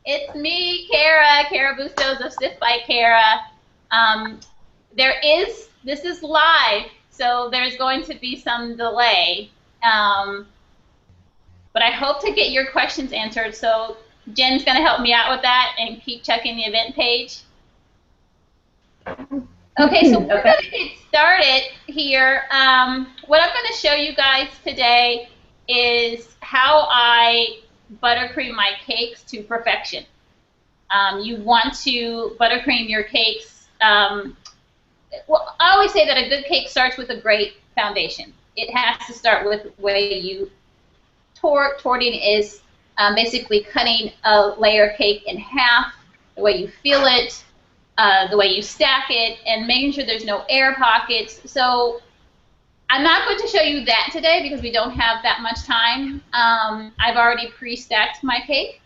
It's me, Kara Bustos of Stiff by Kara. This is live, so there's going to be some delay. But I hope to get your questions answered, so Jen's going to help me out with that and keep checking the event page. Okay, so we're going to get started here. What I'm going to show you guys today is how I buttercream my cakes to perfection. You want to buttercream your cakes. Well, I always say that a good cake starts with a great foundation. It has to start with the way you torting is basically cutting a layer cake in half, the way you feel it, the way you stack it, and making sure there's no air pockets. So I'm not going to show you that today because we don't have that much time. I've already pre-stacked my cake.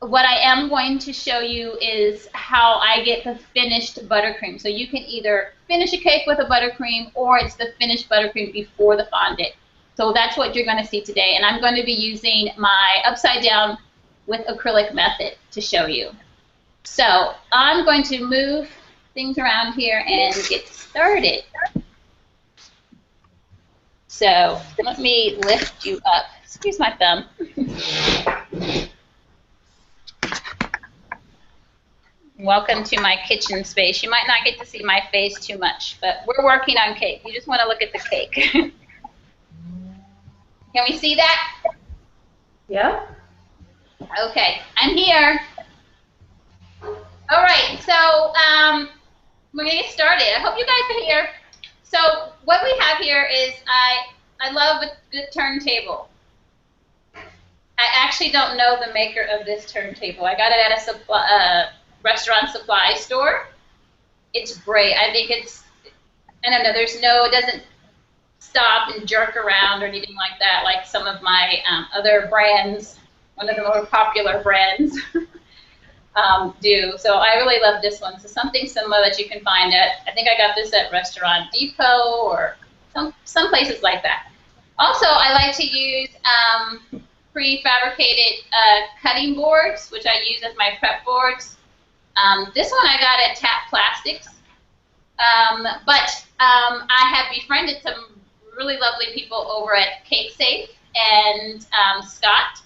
What I am going to show you is how I get the finished buttercream. So you can either finish a cake with a buttercream or it's the finished buttercream before the fondant. So that's what you're going to see today. And I'm going to be using my upside down with acrylic method to show you. So I'm going to move things around here and get started. So let me lift you up. Excuse my thumb. Welcome to my kitchen space. You might not get to see my face too much, but we're working on cake. You just want to look at the cake. Can we see that? Yeah. Okay, I'm here. All right, so we're going to get started. I hope you guys are here. So what we have here is I love a good turntable. I actually don't know the maker of this turntable. I got it at a restaurant supply store. It's great. I think it's, I don't know, it doesn't stop and jerk around or anything like that like some of my other brands, one of the more popular brands do. So I really love this one. So something similar that you can find at, I think I got this at Restaurant Depot or some places like that. Also, I like to use prefabricated cutting boards, which I use as my prep boards. This one I got at Tap Plastics, but I have befriended some really lovely people over at Cake Safe, and Scott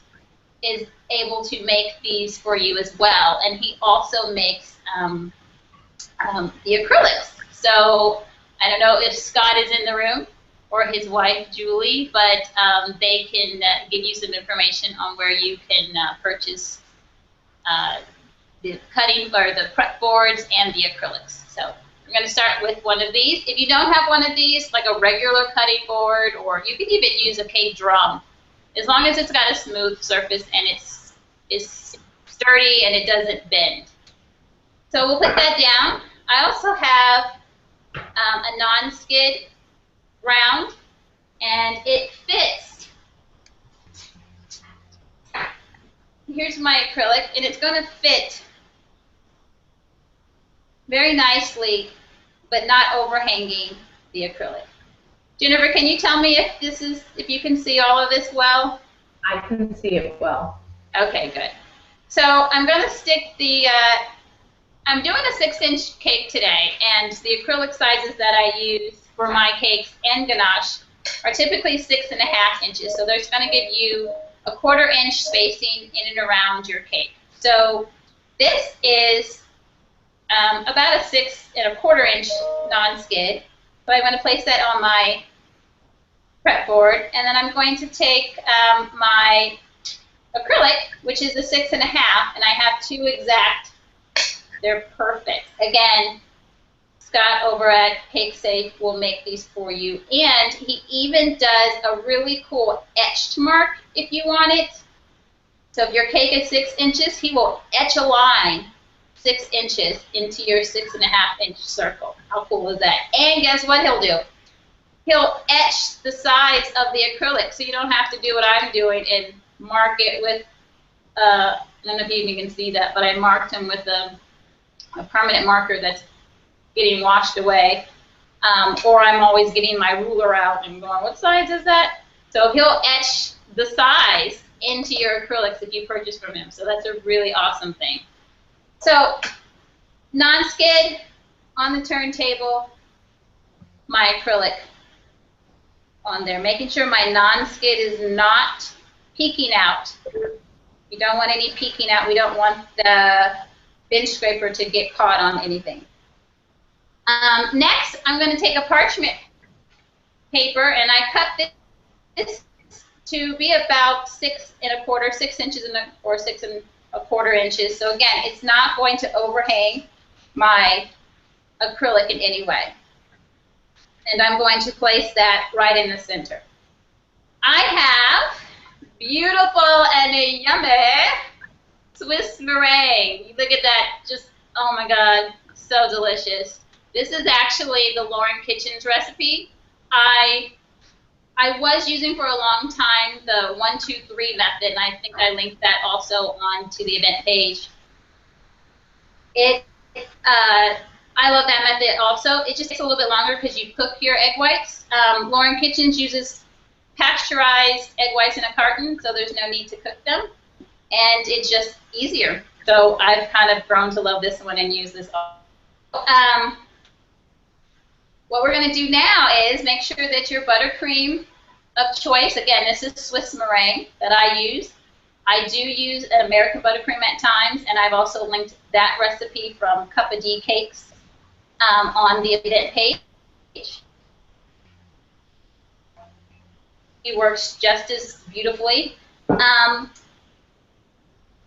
is able to make these for you as well, and he also makes the acrylics. So I don't know if Scott is in the room or his wife Julie, but they can give you some information on where you can purchase the cutting or the prep boards and the acrylics. So I'm going to start with one of these. If you don't have one of these, like a regular cutting board, or you can even use a cake drum, as long as it's got a smooth surface and it's sturdy and it doesn't bend. So we'll put that down. I also have a non-skid round, and it fits. Here's my acrylic, and it's going to fit very nicely, but not overhanging the acrylic. Jennifer, can you tell me if you can see all of this well? I can see it well. Okay, good. So I'm going to stick the, I'm doing a 6-inch cake today, and the acrylic sizes that I use for my cakes and ganache are typically 6.5 inches. So there's going to give you a 1/4 inch spacing in and around your cake. So this is about a 6.25 inch non-skid. So I'm going to place that on my prep board, and then I'm going to take my acrylic, which is a 6.5, and I have 2 exact. They're perfect. Again, Scott over at Cake Safe will make these for you, and he even does a really cool etched mark if you want it. So if your cake is 6 inches, he will etch a line 6 inches into your 6.5 inch circle. How cool is that? And guess what he'll do? He'll etch the sides of the acrylic, so you don't have to do what I'm doing and mark it with, I don't know if you can see that, but I marked him with a permanent marker that's getting washed away. Or I'm always getting my ruler out and going, what size is that? So he'll etch the size into your acrylics if you purchase from him. So that's a really awesome thing. So non-skid on the turntable, my acrylic on there, making sure my non-skid is not peeking out. You don't want any peeking out. We don't want the bench scraper to get caught on anything. Next, I'm going to take a parchment paper, and I cut this to be about 6 1/4, 6 inches or 6 1/4 inches. So again, it's not going to overhang my acrylic in any way. And I'm going to place that right in the center. I have beautiful and yummy Swiss meringue. Look at that, just, oh my God, so delicious. This is actually the Lauren Kitchen's recipe. I was using for a long time the 1, 2, 3 method, and I think I linked that also onto the event page. I love that method also. It just takes a little bit longer because you cook your egg whites. Lauren Kitchens uses pasteurized egg whites in a carton, so there's no need to cook them, and it's just easier. So I've kind of grown to love this one and use this. What we're going to do now is make sure that your buttercream of choice, again, this is Swiss meringue that I use. I do use an American buttercream at times, and I've also linked that recipe from Cup of D Cakes on the event page. It works just as beautifully. I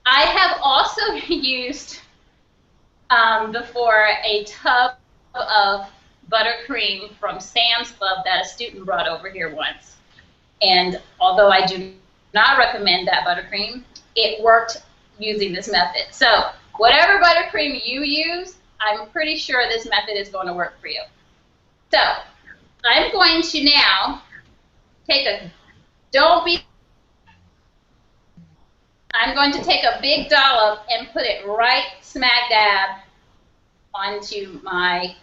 have also used before a tub of buttercream from Sam's Club that a student brought over here once. And although I do not recommend that buttercream, it worked using this method. So whatever buttercream you use, I'm pretty sure this method is going to work for you. So I'm going to now take I'm going to take a big dollop and put it right smack dab onto my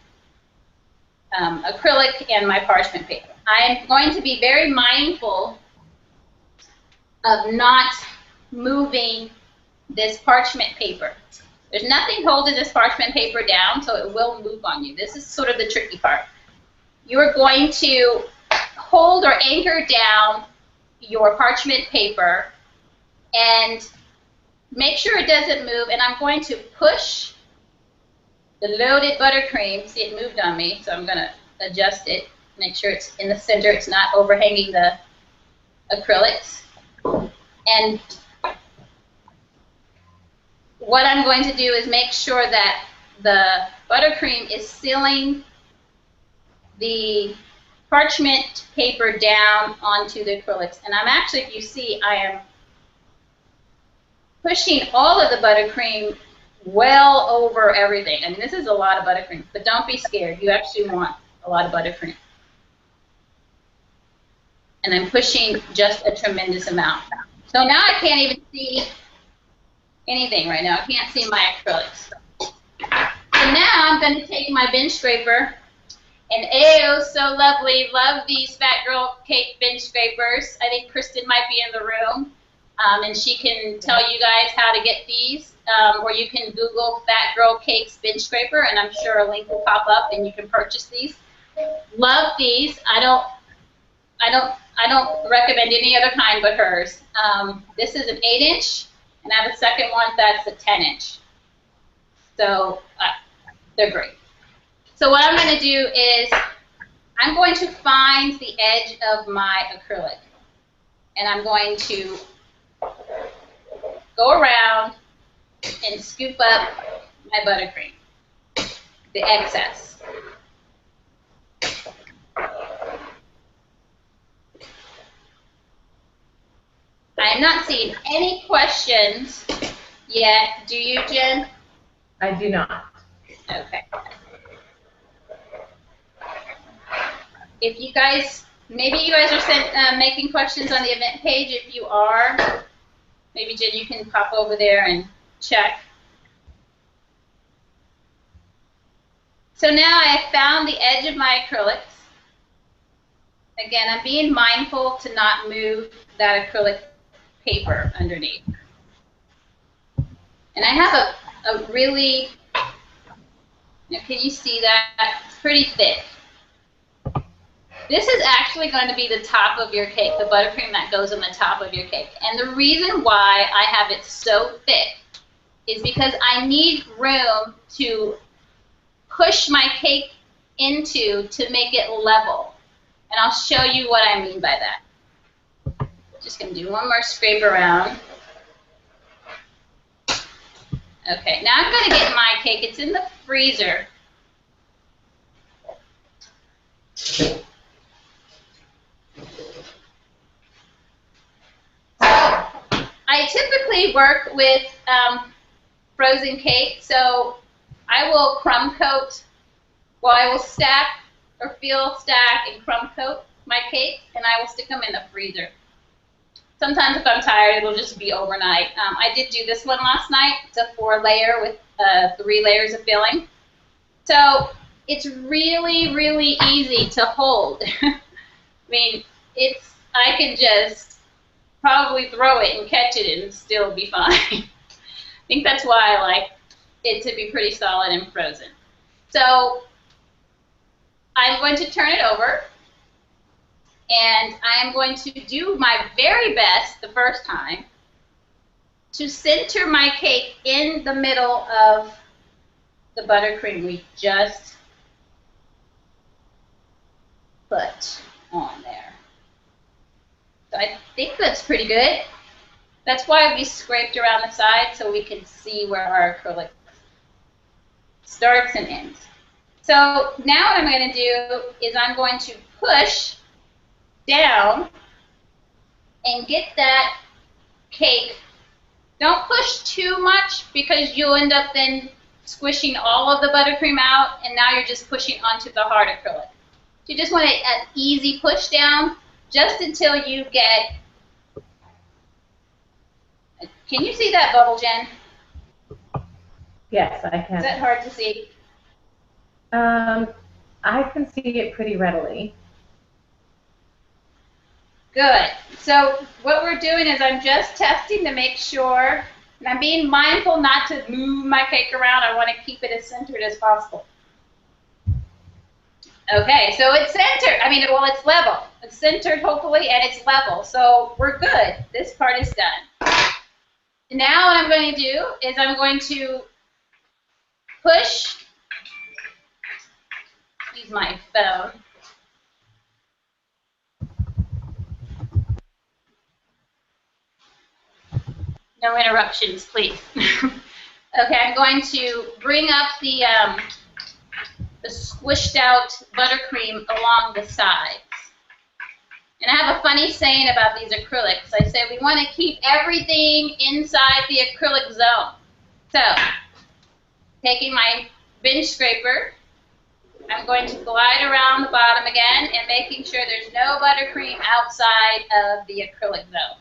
acrylic and my parchment paper. I'm going to be very mindful of not moving this parchment paper. There's nothing holding this parchment paper down, so it will move on you. This is sort of the tricky part. You're going to hold or anchor down your parchment paper and make sure it doesn't move, and I'm going to push the loaded buttercream. See, it moved on me, so I'm going to adjust it, make sure it's in the center, it's not overhanging the acrylics. And what I'm going to do is make sure that the buttercream is sealing the parchment paper down onto the acrylics. And I'm actually, if you see, I am pushing all of the buttercream well over everything. I mean, this is a lot of buttercream, but don't be scared. You actually want a lot of buttercream. And I'm pushing just a tremendous amount. So now I can't even see anything right now. I can't see my acrylics. So now I'm going to take my bench scraper, and oh, so lovely. Love these Fat Girl Cake bench scrapers. I think Kristen might be in the room, and she can tell you guys how to get these. Or you can Google Fat Girl Cakes bench scraper, and I'm sure a link will pop up, and you can purchase these. Love these. I don't recommend any other kind but hers. This is an 8-inch, and I have a second one that's a 10-inch. So they're great. So what I'm going to do is I'm going to find the edge of my acrylic, and I'm going to go around and scoop up my buttercream, the excess. I am not seeing any questions yet. Do you, Jen? I do not. Okay. If you guys, maybe you guys are making questions on the event page. If you are, maybe Jen, you can pop over there and check. So now I have found the edge of my acrylics. Again, I'm being mindful to not move that acrylic paper underneath. And I have a really, can you see that? It's pretty thick. This is actually going to be the top of your cake, the buttercream that goes on the top of your cake. And the reason why I have it so thick is because I need room to push my cake into to make it level. And I'll show you what I mean by that. Just going to do one more scrape around. Okay, now I'm going to get my cake. It's in the freezer. So, I typically work with frozen cake, so I will crumb coat, well, I will stack or stack and crumb coat my cake, and I will stick them in the freezer. Sometimes if I'm tired, it'll just be overnight. I did do this one last night. It's a 4-layer with 3 layers of filling. So it's really, really easy to hold. I mean, I can just probably throw it and catch it and still be fine. I think that's why I like it to be pretty solid and frozen. So I'm going to turn it over. And I'm going to do my very best the first time to center my cake in the middle of the buttercream we just put on there. So I think that's pretty good. That's why we scraped around the side so we can see where our acrylic starts and ends. So now what I'm going to do is I'm going to push down and get that cake. Don't push too much because you'll end up then squishing all of the buttercream out, and now you're just pushing onto the hard acrylic. You just want an easy push down just until you get, can you see that bubble, Jen? Yes, I can. Is that hard to see? I can see it pretty readily. Good. So what we're doing is I'm just testing to make sure, and I'm being mindful not to move my cake around. I want to keep it as centered as possible. Okay, so it's centered. I mean, well, it's level. It's centered, hopefully, and it's level. So we're good. This part is done. Now what I'm going to do is I'm going to push, use my phone. No interruptions, please. Okay, I'm going to bring up the squished out buttercream along the sides. And I have a funny saying about these acrylics. I say we want to keep everything inside the acrylic zone. So, taking my bench scraper, I'm going to glide around the bottom again and making sure there's no buttercream outside of the acrylic zone.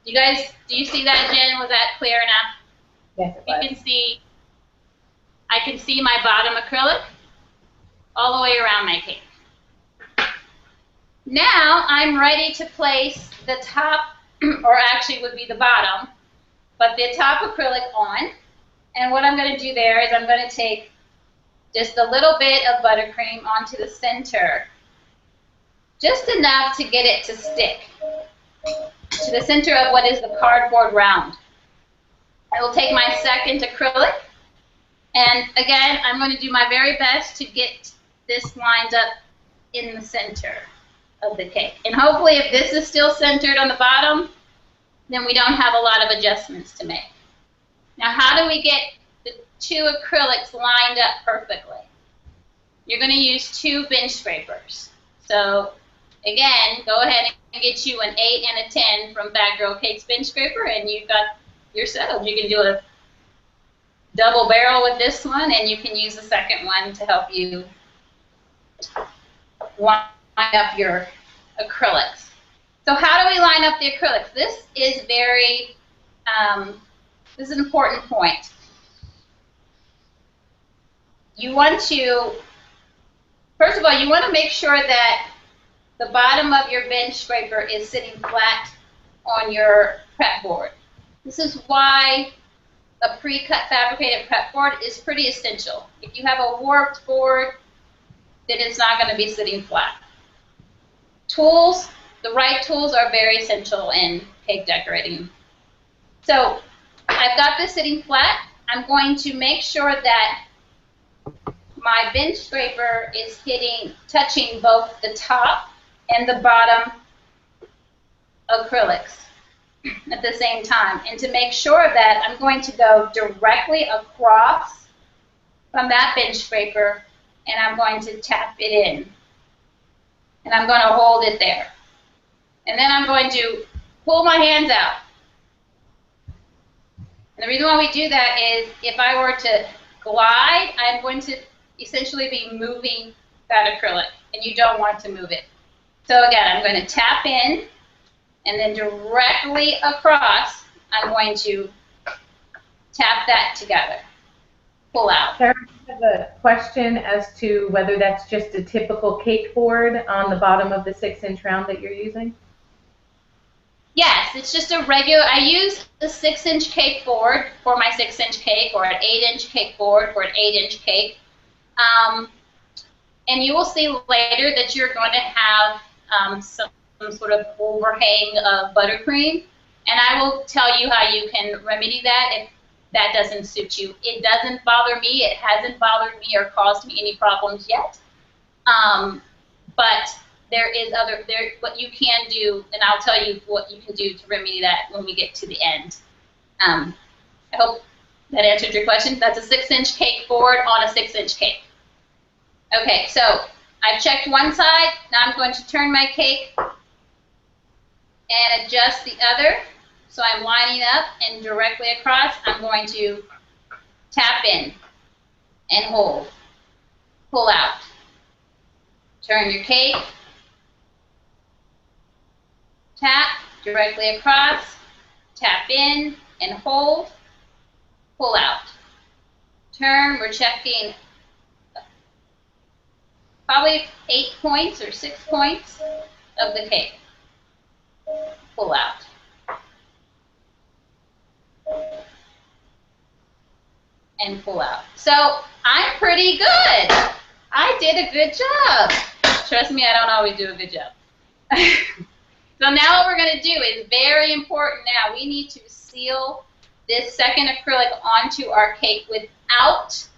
You guys, do you see that, Jen? Was that clear enough? Yes, it was. You can see, I can see my bottom acrylic all the way around my cake. Now I'm ready to place the top, or actually would be the bottom, but the top acrylic on. And what I'm going to do there is I'm going to take just a little bit of buttercream onto the center, just enough to get it to stick to the center of what is the cardboard round. I will take my second acrylic, and again, I'm going to do my very best to get this lined up in the center of the cake. And hopefully if this is still centered on the bottom, then we don't have a lot of adjustments to make. Now how do we get the 2 acrylics lined up perfectly? You're going to use 2 bench scrapers. So again, go ahead and get you an 8 and a 10 from Bad Girl Cake's bench scraper, and you've got your settled. You can do a double barrel with this one, and you can use the second one to help you line up your acrylics. So how do we line up the acrylics? This is very, this is an important point. You want to, first of all, you want to make sure that the bottom of your bench scraper is sitting flat on your prep board. This is why a pre-cut fabricated prep board is pretty essential. If you have a warped board, then it's not going to be sitting flat. Tools, the right tools are very essential in cake decorating. So I've got this sitting flat. I'm going to make sure that my bench scraper is touching both the top and the bottom acrylics at the same time. And to make sure that I'm going to go directly across from that bench scraper, and I'm going to tap it in. And I'm going to hold it there. And then I'm going to pull my hands out. And the reason why we do that is if I were to glide, I'm going to essentially be moving that acrylic, and you don't want to move it. So again, I'm going to tap in, and then directly across, I'm going to tap that together. Pull out. Kara, I have a question as to whether that's just a typical cake board on the bottom of the 6-inch round that you're using? Yes, it's just a regular, I use a 6-inch cake board for my 6-inch cake, or an 8-inch cake board for an 8-inch cake. And you will see later that you're going to have some sort of overhang of buttercream, and I will tell you how you can remedy that if that doesn't suit you. It doesn't bother me. It hasn't bothered me or caused me any problems yet. But there is what you can do, and I'll tell you what you can do to remedy that when we get to the end. I hope that answered your question. That's a 6-inch cake board on a 6-inch cake. Okay, so I've checked one side. Now I'm going to turn my cake and adjust the other. So I'm lining up, and directly across, I'm going to tap in and hold. Pull out. Turn your cake. Tap directly across. Tap in and hold. Pull out. Turn. We're checking probably 8 points or 6 points of the cake. Pull out. And pull out. So I'm pretty good. I did a good job. Trust me, I don't always do a good job. So now what we're going to do is very important now. We need to seal this second acrylic onto our cake without,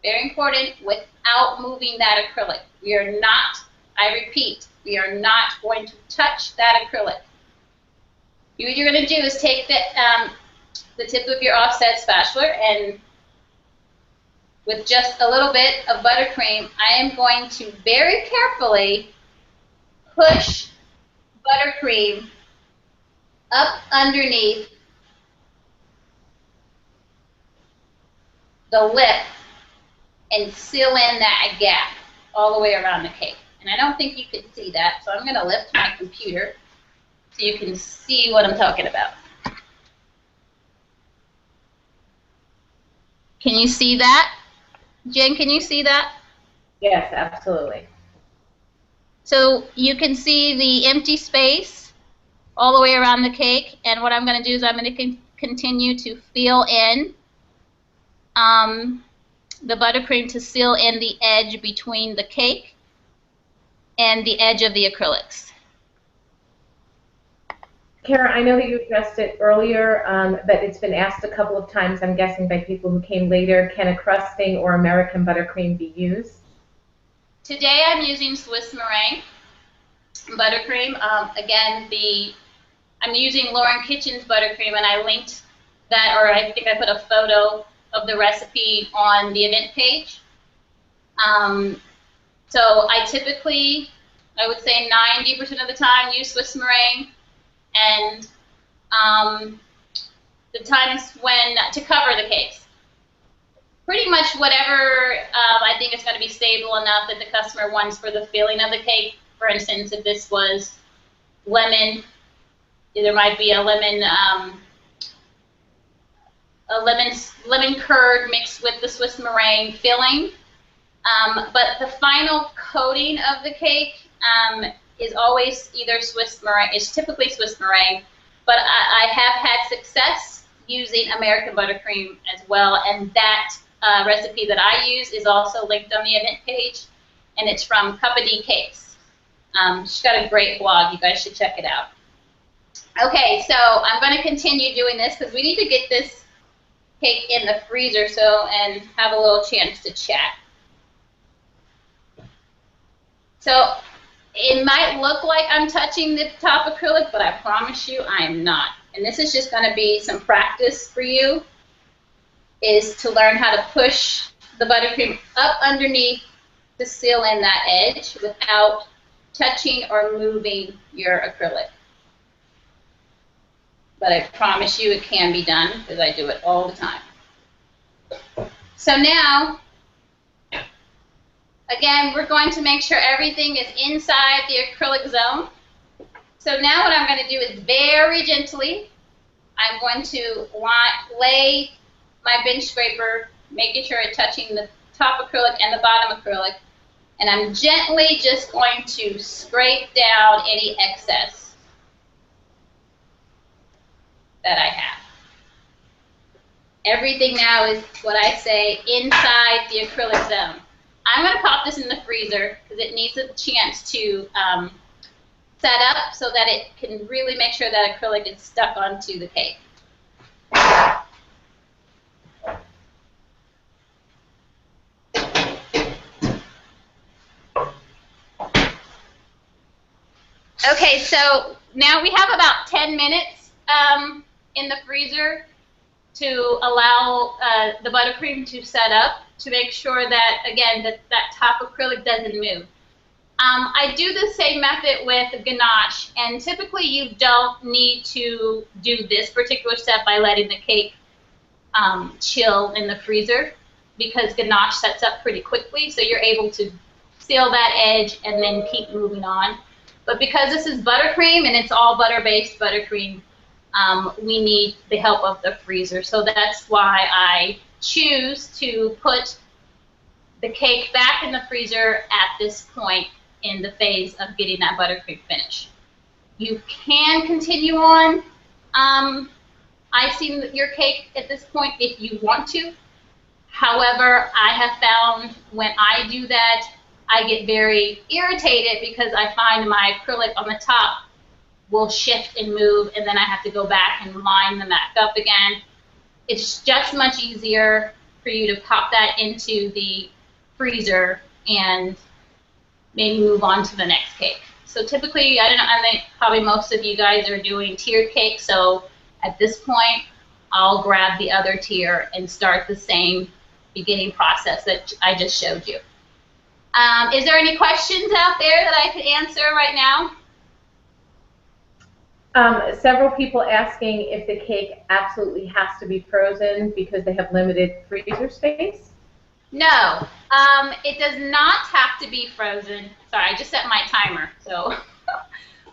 very important, without moving that acrylic. We are not, I repeat, we are not going to touch that acrylic. What you're going to do is take the tip of your offset spatula, and with just a little bit of buttercream, I am going to very carefully push buttercream up underneath the lip and seal in that gap all the way around the cake. And I don't think you can see that, so I'm going to lift my computer so you can see what I'm talking about. Can you see that? Jen, can you see that? Yes, absolutely. So you can see the empty space all the way around the cake, and what I'm going to do is I'm going to continue to fill in the buttercream to seal in the edge between the cake and the edge of the acrylics. Kara, I know that you addressed it earlier, but it's been asked a couple of times, I'm guessing, by people who came later. Can a crusting or American buttercream be used? Today I'm using Swiss meringue buttercream. Again, I'm using Lauren Kitchen's buttercream, and I linked that, or I think I put a photo of the recipe on the event page. So I typically, I would say 90% of the time, use Swiss meringue. And the times when to cover the cakes. Pretty much whatever I think is going to be stable enough that the customer wants for the filling of the cake. For instance, if this was lemon, there might be a lemon curd mixed with the Swiss meringue filling. But the final coating of the cake is always either Swiss meringue. It's typically Swiss meringue. but I have had success using American buttercream as well, and that recipe that I use is also linked on the event page, and it's from Cup of D Cakes. She's got a great blog. You guys should check it out. Okay, so I'm going to continue doing this because we need to get this cake in the freezer and have a little chance to chat. So it might look like I'm touching the top acrylic, but I promise you I am not. And this is just going to be some practice for you, is to learn how to push the buttercream up underneath to seal in that edge without touching or moving your acrylic. But I promise you it can be done because I do it all the time. So now, again, we're going to make sure everything is inside the acrylic zone. So now what I'm going to do is very gently, I'm going to lay my bench scraper, making sure it's touching the top acrylic and the bottom acrylic, and I'm gently just going to scrape down any excess that I have. Everything now is what I say inside the acrylic zone. I'm going to pop this in the freezer because it needs a chance to set up so that it can really make sure that acrylic is stuck onto the cake. Okay, so now we have about 10 minutes in the freezer to allow the buttercream to set up to make sure that, again, that top acrylic doesn't move. I do the same method with ganache, and typically you don't need to do this particular step by letting the cake chill in the freezer because ganache sets up pretty quickly, so you're able to seal that edge and then keep moving on. But because this is buttercream and it's all butter-based buttercream, we need the help of the freezer. So that's why I choose to put the cake back in the freezer at this point in the phase of getting that buttercream finish. You can continue on icing your cake at this point if you want to. However, I have found when I do that, I get very irritated because I find my acrylic on the top will shift and move, and then I have to go back and line them back up again. It's just much easier for you to pop that into the freezer and maybe move on to the next cake. So typically, I think probably most of you guys are doing tiered cake, so at this point, I'll grab the other tier and start the same beginning process that I just showed you. Is there any questions out there that I could answer right now? Several people asking if the cake absolutely has to be frozen because they have limited freezer space. No, it does not have to be frozen. Sorry, I just set my timer so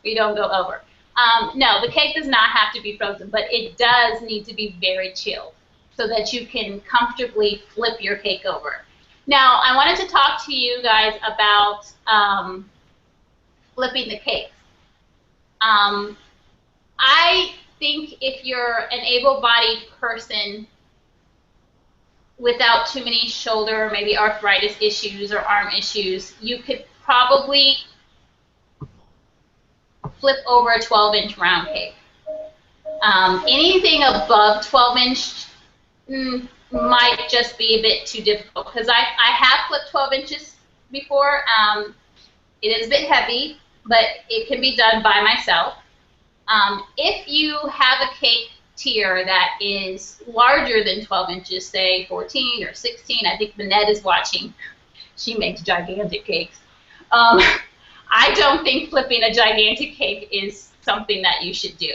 we don't go over. No, the cake does not have to be frozen, but it does need to be very chilled so that you can comfortably flip your cake over. Now, I wanted to talk to you guys about flipping the cakes. I think if you're an able-bodied person without too many shoulder, maybe arthritis issues or arm issues, you could probably flip over a 12-inch round cake. Anything above 12-inch might just be a bit too difficult because I have flipped 12 inches before. It is a bit heavy, but it can be done by myself. If you have a cake tier that is larger than 12 inches, say 14 or 16, I think Manette is watching. She makes gigantic cakes. I don't think flipping a gigantic cake is something that you should do.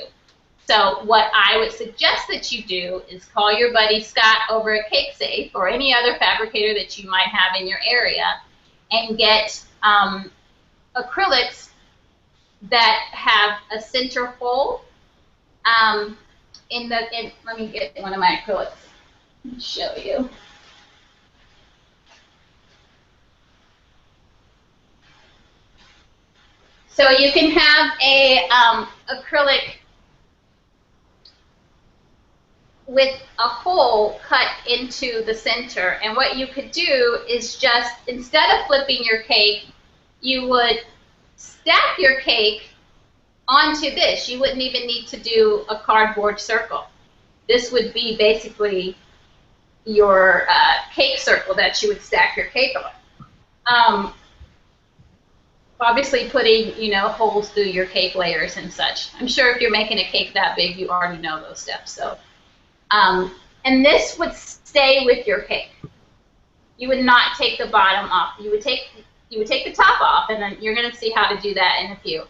So what I would suggest that you do is call your buddy Scott over at Cake Safe or any other fabricator that you might have in your area and get acrylics that have a center hole. Let me get one of my acrylics and show you. So you can have a acrylic with a hole cut into the center. And what you could do is just, instead of flipping your cake, you would stack your cake onto this. You wouldn't even need to do a cardboard circle. This would be basically your cake circle that you would stack your cake on. Obviously putting, holes through your cake layers and such. I'm sure if you're making a cake that big, you already know those steps. So, and this would stay with your cake. You would not take the bottom off. You would take the top off, and then you're going to see how to do that in a few.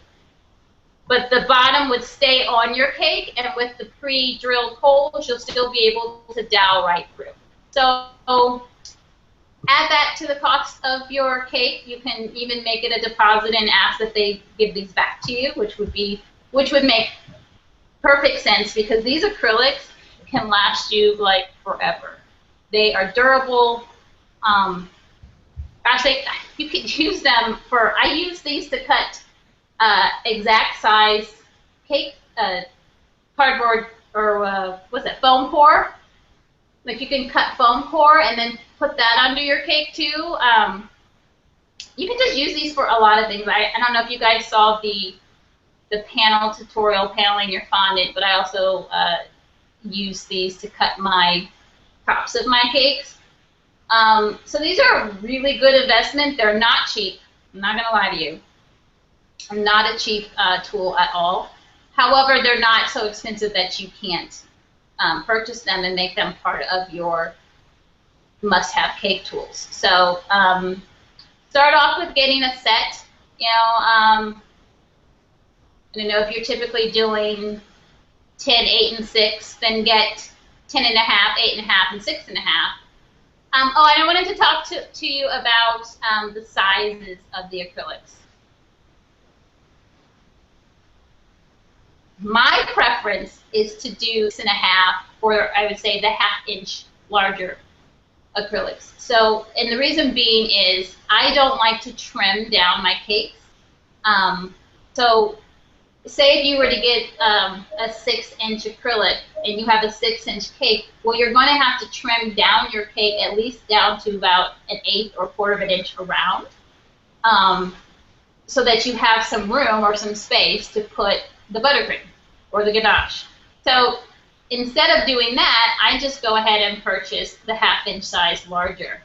But the bottom would stay on your cake, and with the pre-drilled holes, you'll still be able to dowel right through. So add that to the cost of your cake. You can even make it a deposit and ask that they give these back to you, which would make perfect sense, because these acrylics can last you like forever. They are durable. Actually, you could use them for. I use these to cut exact size cake cardboard, or what's it, foam core. Like, you can cut foam core and then put that under your cake too. You can just use these for a lot of things. I don't know if you guys saw the panel tutorial, paneling your fondant, but I also use these to cut my tops of my cakes. So these are a really good investment. They're not cheap. I'm not going to lie to you. Not a cheap tool at all. However, they're not so expensive that you can't purchase them and make them part of your must-have cake tools. So start off with getting a set. I don't know if you're typically doing 10, 8, and 6, then get 10 and a half, 8 and a half, and 6 and a half. And I wanted to talk to you about the sizes of the acrylics. My preference is to do 6 and a half, or I would say the 1/2 inch larger acrylics. So, and the reason being is I don't like to trim down my cakes. So say if you were to get a 6-inch acrylic and you have a 6-inch cake, well, you're going to have to trim down your cake at least down to about 1/8 or 1/4 of an inch around, so that you have some room or some space to put the buttercream or the ganache. So instead of doing that, I just go ahead and purchase the 1/2 inch size larger.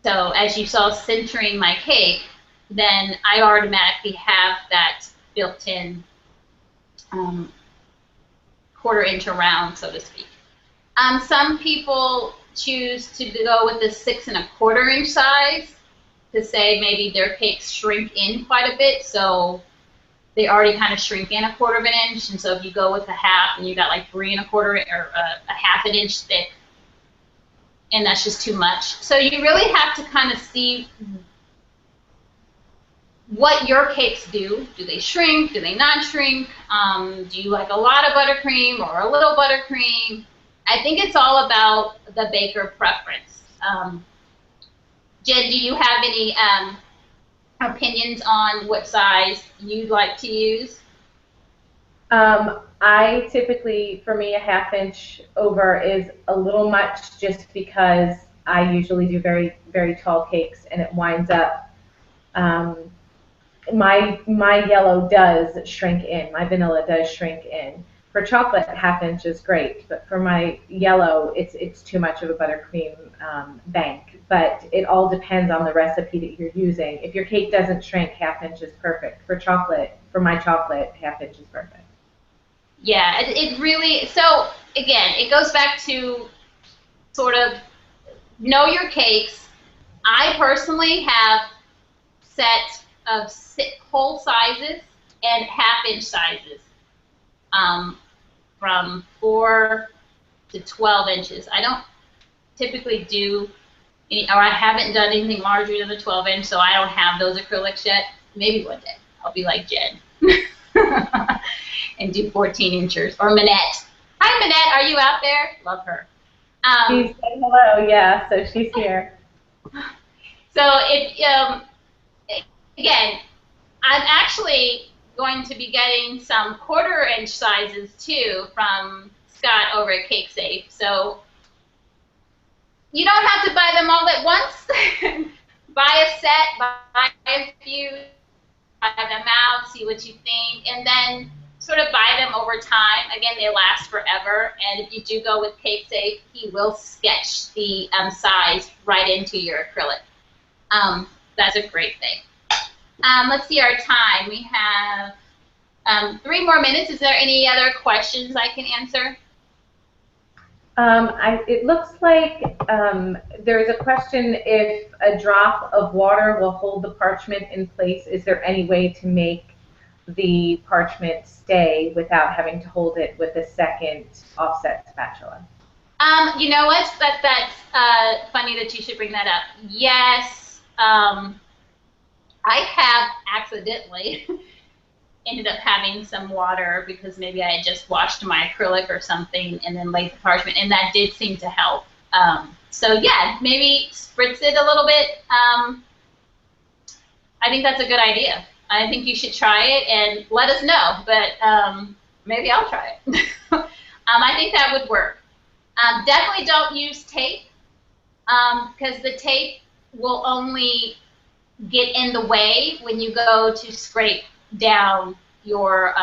So as you saw centering my cake, then I automatically have that built-in 1/4 inch around, so to speak. Some people choose to go with the 6 1/4 inch size to say maybe their cakes shrink in quite a bit, so they already kind of shrink in 1/4 of an inch, and so if you go with a 1/2 and you got like 3 1/4 or a 1/2 an inch thick, and that's just too much. So you really have to kind of see what your cakes do. Do they shrink? Do they not shrink? Do you like a lot of buttercream or a little buttercream? I think it's all about the baker preference. Jen, do you have any opinions on what size you'd like to use? I typically, for me, a 1/2 inch over is a little much, just because I usually do very, very tall cakes, and it winds up, my yellow does shrink in. My vanilla does shrink in. For chocolate, 1/2 inch is great, but for my yellow, it's too much of a buttercream bank. But it all depends on the recipe that you're using. If your cake doesn't shrink, 1/2 inch is perfect. For chocolate, for my chocolate, 1/2 inch is perfect. Yeah, it really, so again, it goes back to sort of know your cakes. I personally have sets of whole sizes and 1/2 inch sizes, from 4 to 12 inches. I don't typically do any, or I haven't done anything larger than the 12 inch, so I don't have those acrylics yet. Maybe one day I'll be like Jen and do 14 inches, or Minette. Hi, Minette, are you out there? Love her. She said hello, yeah, so she's here. So again, I'm actually going to be getting some 1/4 inch sizes too from Scott over at Cake Safe. So you don't have to buy them all at once. Buy a set, buy a few, try them out, see what you think, and then sort of buy them over time. Again, they last forever, and if you do go with Cake Safe, he will sketch the size right into your acrylic. That's a great thing. Let's see our time. We have 3 more minutes. Is there any other questions I can answer? It looks like there's a question if a drop of water will hold the parchment in place. Is there any way to make the parchment stay without having to hold it with a second offset spatula? You know what? That's funny that you should bring that up. Yes, I have accidentally ended up having some water because maybe I had just washed my acrylic or something and then laid the parchment, and that did seem to help. So yeah, maybe spritz it a little bit. I think that's a good idea. I think you should try it and let us know, but maybe I'll try it. I think that would work. Definitely don't use tape because the tape will only get in the way when you go to scrape down your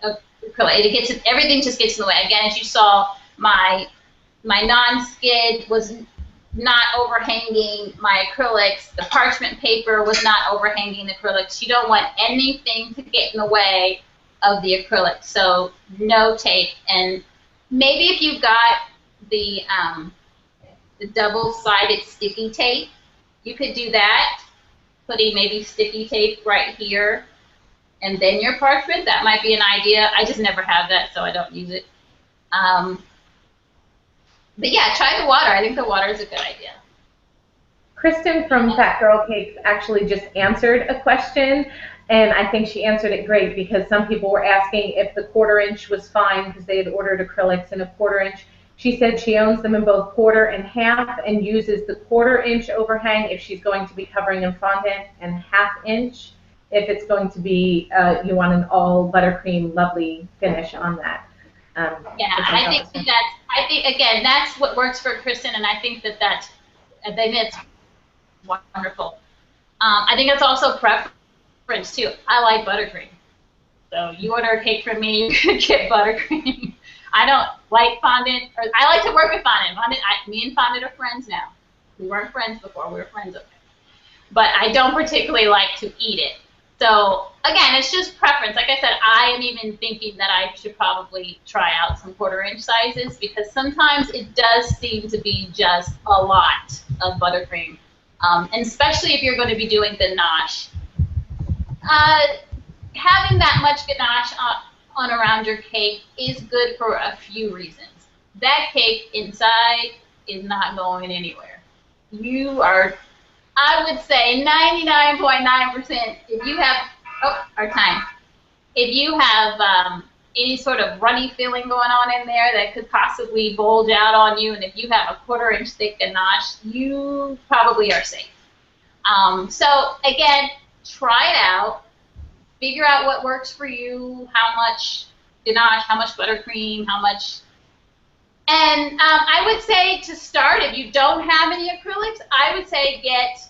acrylic. Everything just gets in the way. Again, as you saw, my non-skid was not overhanging my acrylics. The parchment paper was not overhanging the acrylics. You don't want anything to get in the way of the acrylic, so no tape. And maybe if you've got the double-sided sticky tape, you could do that, putting maybe sticky tape right here and then your parchment. That might be an idea. I just never have that, so I don't use it. But yeah, try the water. I think the water is a good idea. Kristen from Fat Girl Cakes actually just answered a question, and I think she answered it great because some people were asking if the 1/4 inch was fine because they had ordered acrylics in a 1/4 inch. She said she owns them in both 1/4 and 1/2 and uses the 1/4 inch overhang if she's going to be covering in fondant and 1/2 inch if it's going to be, you want an all buttercream lovely finish on that. Yeah, I think again, that's what works for Kristen, and I think that's wonderful. I think it's also preference too. I like buttercream, so you order a cake from me, you can get buttercream. I don't like fondant, or I like to work with fondant. Me and fondant are friends now. We weren't friends before. We were friends okay. But I don't particularly like to eat it. So again, it's just preference. Like I said, I am even thinking that I should probably try out some 1/4 inch sizes because sometimes it does seem to be just a lot of buttercream, and especially if you're going to be doing ganache. Having that much ganache on around your cake is good for a few reasons. That cake inside is not going anywhere. You are, I would say 99.9%, if you have, if you have any sort of runny feeling going on in there that could possibly bulge out on you, and if you have a 1/4 inch thick ganache, you probably are safe. So again, try it out. Figure out what works for you, how much ganache, how much buttercream, how much. And I would say to start, if you don't have any acrylics, I would say get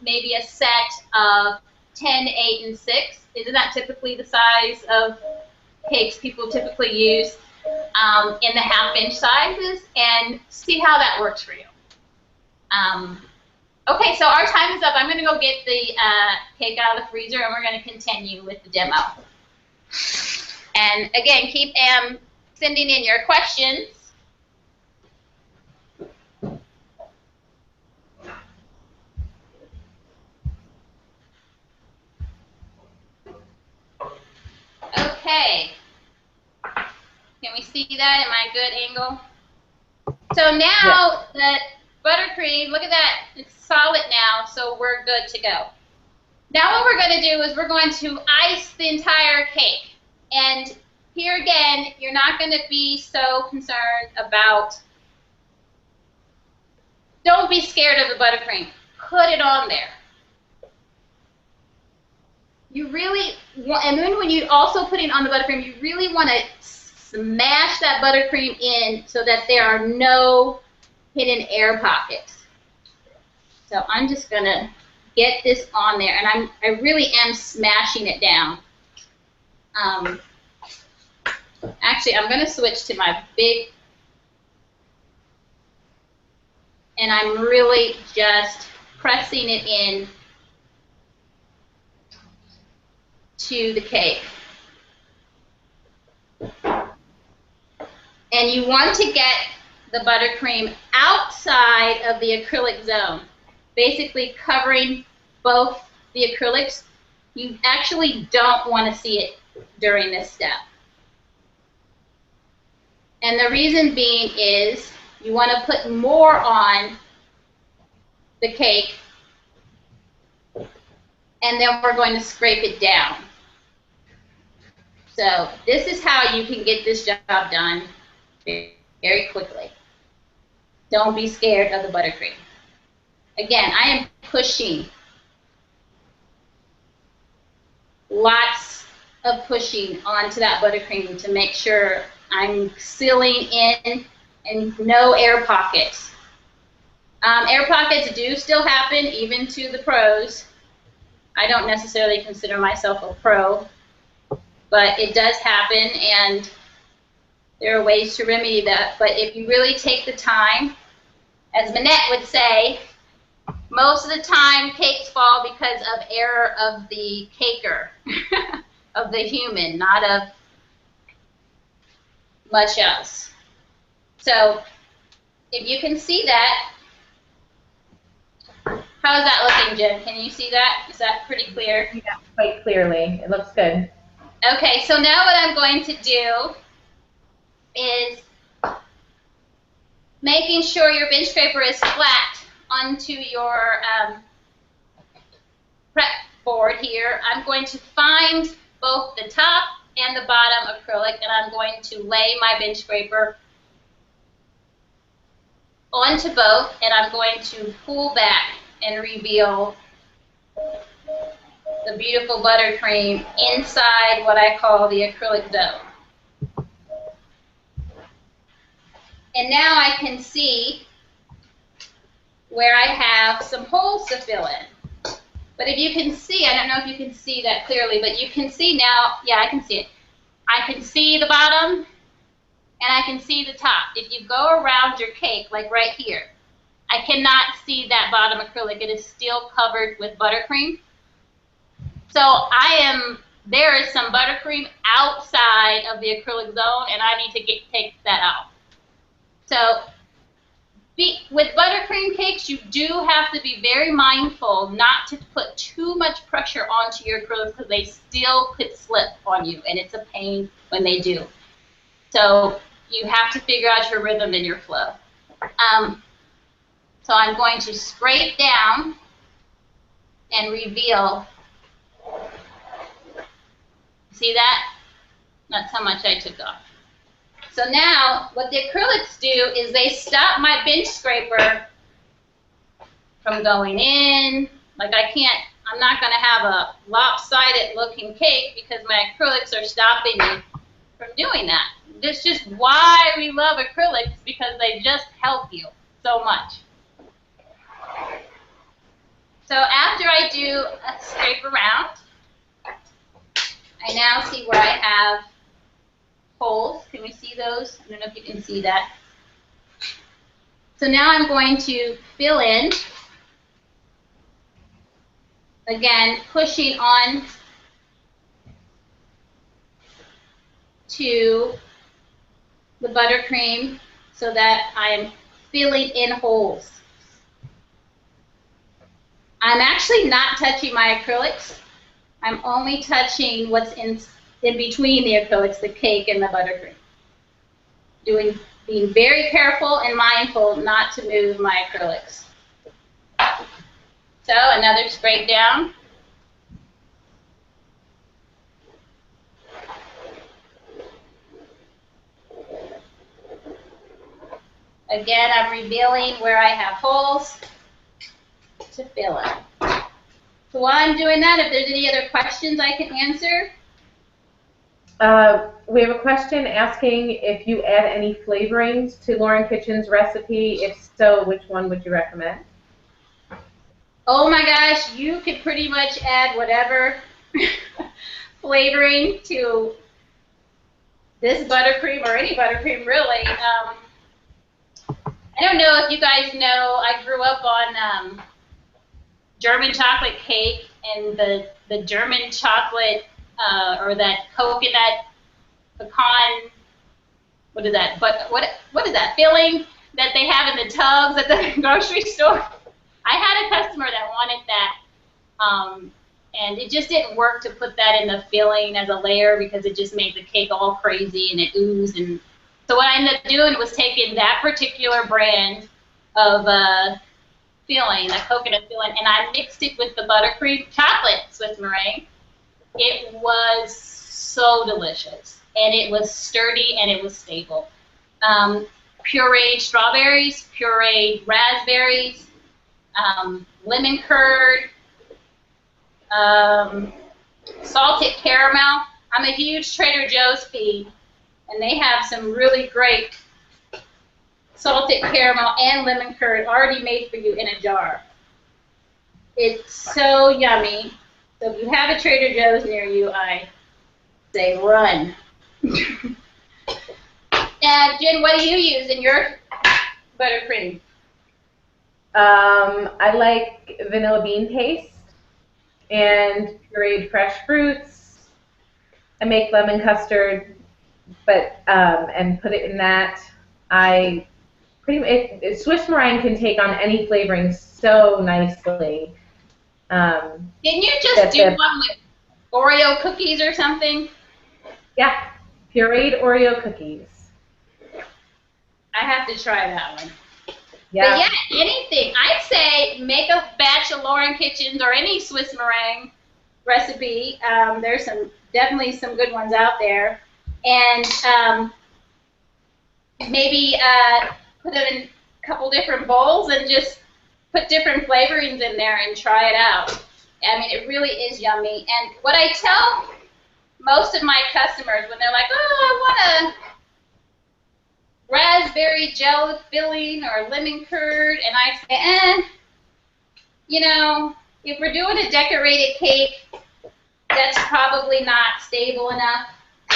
maybe a set of 10, 8, and 6. Isn't that typically the size of cakes people typically use in the 1/2 inch sizes? And see how that works for you. Okay, so our time is up. I'm going to go get the cake out of the freezer, and we're going to continue with the demo. And again, keep sending in your questions. Okay. Can we see that? Am I a good angle? So now that buttercream, look at that, it's solid now, so we're good to go. Now what we're going to do is we're going to ice the entire cake. And here again, you're not going to be so concerned about, don't be scared of the buttercream. Put it on there. You really want, and then when you also put it on the buttercream, you really want to smash that buttercream in so that there are no hidden air pockets. So I'm just going to get this on there, and I really am smashing it down. Actually, I'm going to switch to my big, and I'm really just pressing it in to the cake. And you want to get the buttercream outside of the acrylic zone, basically covering both the acrylics. You actually don't want to see it during this step. And the reason being is you want to put more on the cake, and then we're going to scrape it down. So this is how you can get this job done very quickly. Don't be scared of the buttercream. Again, I am pushing. Lots of pushing onto that buttercream to make sure I'm sealing in and no air pockets. Air pockets do still happen even to the pros. I don't necessarily consider myself a pro, but it does happen, and there are ways to remedy that. But if you really take the time, as Minette would say, most of the time cakes fall because of error of the caker, of the human, not of much else. So if you can see that, how is that looking, Jen? Can you see that? Is that pretty clear? Yeah, quite clearly. It looks good. Okay, so now what I'm going to do is making sure your bench scraper is flat onto your prep board here. I'm going to find both the top and the bottom acrylic, and I'm going to lay my bench scraper onto both, and I'm going to pull back and reveal the beautiful buttercream inside what I call the acrylic zone. And now I can see where I have some holes to fill in. But if you can see, I don't know if you can see that clearly, but you can see now, yeah, I can see it. I can see the bottom, and I can see the top. If you go around your cake, like right here, I cannot see that bottom acrylic. It is still covered with buttercream. So there is some buttercream outside of the acrylic zone, and I need to take that out. So with buttercream cakes, you do have to be very mindful not to put too much pressure onto your acrylics because they still could slip on you, and it's a pain when they do. So you have to figure out your rhythm and your flow. So I'm going to scrape down and reveal. See that? That's how much I took off. So now what the acrylics do is they stop my bench scraper from going in. Like I'm not going to have a lopsided looking cake because my acrylics are stopping me from doing that. That's just why we love acrylics, because they just help you so much. So after I do a scrape around, I now see where I have holes. Can we see those? I don't know if you can see that. So now I'm going to fill in, again, pushing on to the buttercream so that I'm filling in holes. I'm actually not touching my acrylics. I'm only touching what's in between the acrylics, the cake and the buttercream. Being very careful and mindful not to move my acrylics. So another scrape down. Again, I'm revealing where I have holes to fill in. So while I'm doing that, if there's any other questions I can answer. We have a question asking if you add any flavorings to Lauren Kitchen's recipe. If so, which one would you recommend? Oh my gosh, you could pretty much add whatever flavoring to this buttercream or any buttercream really. I don't know if you guys know, I grew up on German chocolate cake, and the German chocolate or that coconut pecan, what is that? But what is that filling that they have in the tubs at the grocery store? I had a customer that wanted that, and it just didn't work to put that in the filling as a layer because it just made the cake all crazy and it oozed. And so what I ended up doing was taking that particular brand of filling, the coconut filling, and I mixed it with the buttercream chocolate Swiss meringue. It was so delicious, and it was sturdy, and it was stable. Pureed strawberries, pureed raspberries, lemon curd, salted caramel. I'm a huge Trader Joe's feed, and they have some really great salted caramel and lemon curd already made for you in a jar. It's so yummy. So if you have a Trader Joe's near you, I say run. And Jen, what do you use in your buttercream? I like vanilla bean paste and pureed fresh fruits. I make lemon custard, but and put it in that. Swiss meringue can take on any flavoring so nicely. Didn't you just do one with Oreo cookies or something? Yeah, pureed Oreo cookies. I have to try that one. Yeah. But yeah, anything. I'd say make a batch of Lauren Kitchen's or any Swiss meringue recipe. There's definitely some good ones out there. And maybe put it in a couple different bowls and just put different flavorings in there and try it out. I mean, it really is yummy. And what I tell most of my customers when they're like, oh, I want a raspberry gel filling or lemon curd, and I say, you know, if we're doing a decorated cake, that's probably not stable enough.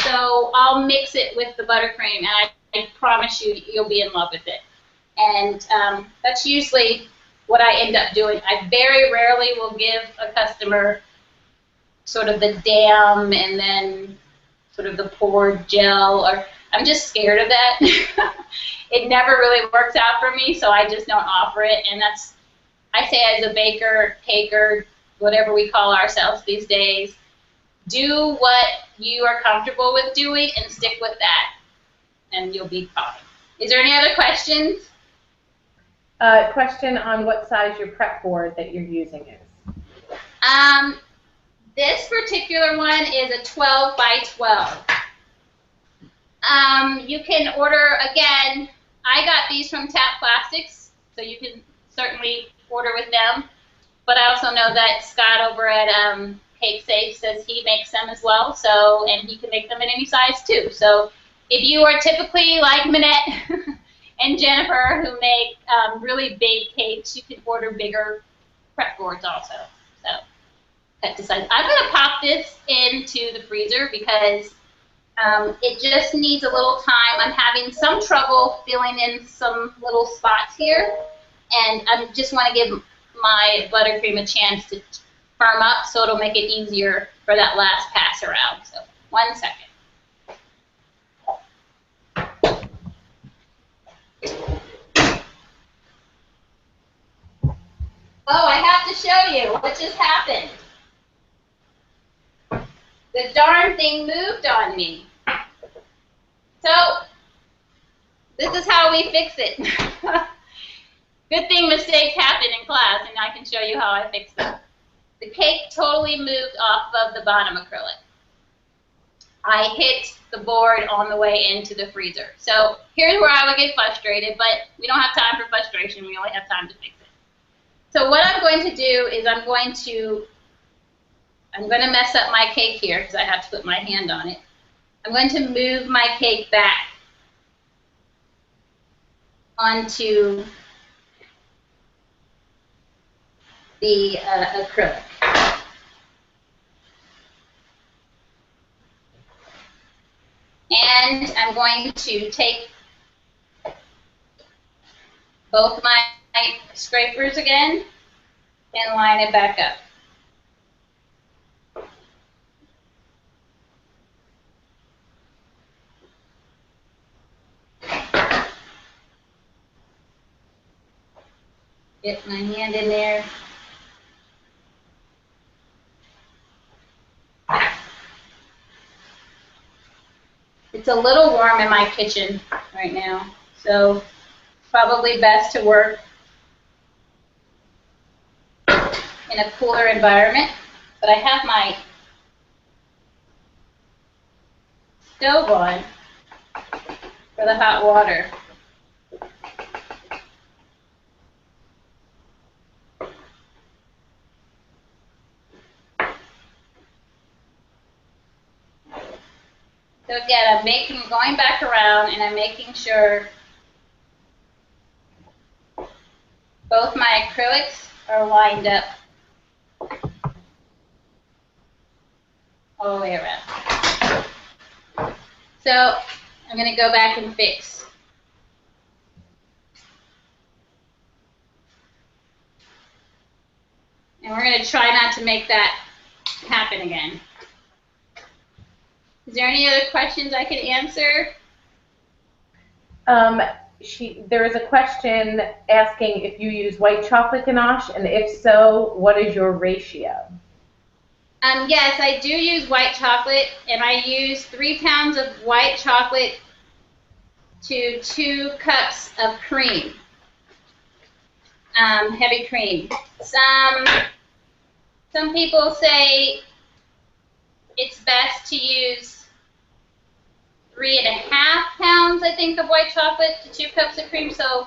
So I'll mix it with the buttercream, and I promise you, you'll be in love with it. And that's usually what I end up doing. I very rarely will give a customer sort of the dam and then sort of the poured gel, or I'm just scared of that. It never really works out for me, so I just don't offer it. And that's, I say as a baker, caker, whatever we call ourselves these days, do what you are comfortable with doing and stick with that, and you'll be fine. Is there any other questions? Question on what size your prep board that you're using is. This particular one is a 12 by 12. You can order, again, I got these from Tap Plastics, so you can certainly order with them. But I also know that Scott over at Cake Safe says he makes them as well, so, and he can make them in any size too. So if you are typically like Minette and Jennifer, who make really big cakes, you can order bigger prep boards also. So cut to size. I'm going to pop this into the freezer because it just needs a little time. I'm having some trouble filling in some little spots here, and I just want to give my buttercream a chance to firm up, so it'll make it easier for that last pass around. So 1 second. Oh, I have to show you what just happened. The darn thing moved on me. So, this is how we fix it. Good thing mistakes happen in class, and I can show you how I fixed it. The cake totally moved off of the bottom acrylic. I hit the board on the way into the freezer. So, here's where I would get frustrated, but we don't have time for frustration. We only have time to fix it. So what I'm going to do is I'm going to mess up my cake here because I have to put my hand on it. I'm going to move my cake back onto the acrylic. And I'm going to take both my scrapers again and line it back up. Get my hand in there. It's a little warm in my kitchen right now, so probably best to work in a cooler environment. But I have my stove on for the hot water. So again, I'm going back around and I'm making sure both my acrylics are lined up all the way around. So I'm going to go back and fix. And we're going to try not to make that happen again. Is there any other questions I could answer? There is a question asking if you use white chocolate ganache, and if so, what is your ratio? Yes, I do use white chocolate, and I use 3 pounds of white chocolate to 2 cups of cream, heavy cream. Some people say it's best to use 3.5 pounds, I think, of white chocolate to 2 cups of cream. So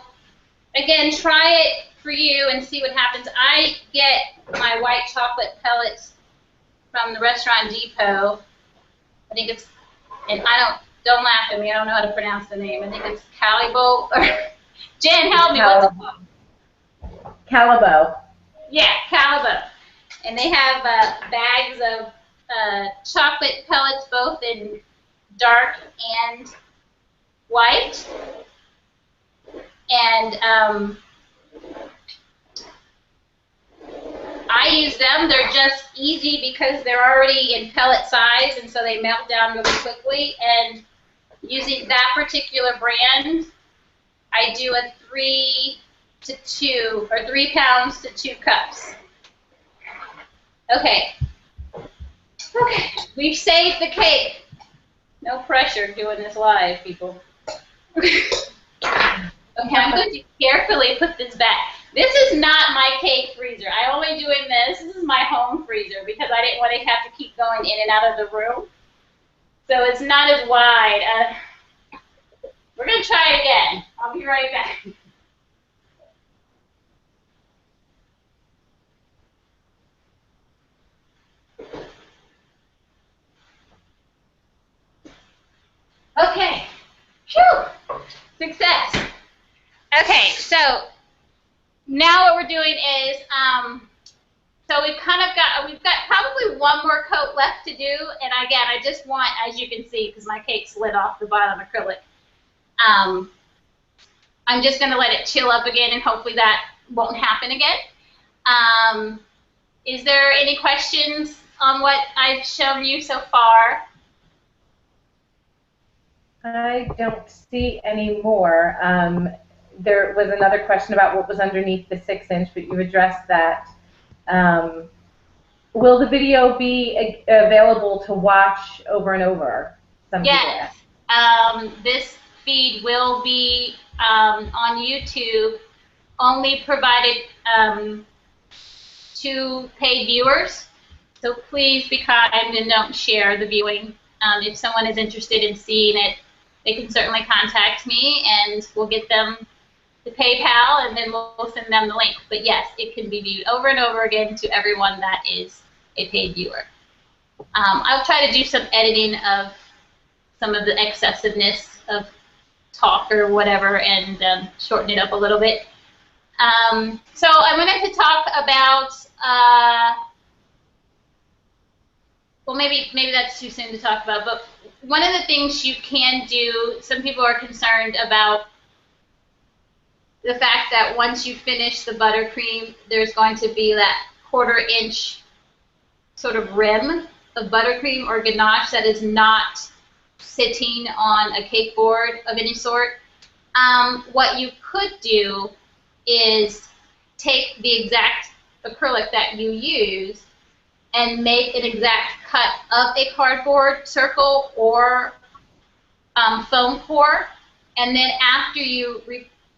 again, try it for you and see what happens. I get my white chocolate pellets from the Restaurant Depot. I think it's, and don't laugh at me, I don't know how to pronounce the name. I think it's Calibo, or Jen, help me. What's it called? Calibo. Yeah, Calibo. And they have bags of chocolate pellets, both in dark and white. And I use them. They're just easy because they're already in pellet size, and so they melt down really quickly. And using that particular brand, I do a 3 to 2, or 3 pounds to 2 cups. Okay. Okay, we've saved the cake. No pressure doing this live, people. Okay, I'm going to carefully put this back. This is not my cake freezer. I only do in this. This is my home freezer because I didn't want to have to keep going in and out of the room. So it's not as wide. We're going to try it again. I'll be right back. Okay. Phew. Success. Okay, so now what we're doing is, so we've got probably one more coat left to do, and again, I just want, as you can see, because my cake slid off the bottom acrylic, I'm just going to let it chill up again, and hopefully that won't happen again. Is there any questions on what I've shown you so far? I don't see any more. There was another question about what was underneath the 6-inch, but you addressed that. Will the video be available to watch over and over? Yes. This feed will be on YouTube, only provided to paid viewers. So please be kind and don't share the viewing. If someone is interested in seeing it, they can certainly contact me, and we'll get them the PayPal, and then we'll send them the link. But yes, it can be viewed over and over again to everyone that is a paid viewer. I'll try to do some editing of some of the excessiveness of talk or whatever and shorten it up a little bit. So I wanted to talk about, well, maybe that's too soon to talk about, but one of the things you can do, some people are concerned about the fact that once you finish the buttercream, there's going to be that 1/4 inch sort of rim of buttercream or ganache that is not sitting on a cake board of any sort. What you could do is take the exact acrylic that you use and make an exact cut of a cardboard circle or foam core, and then after you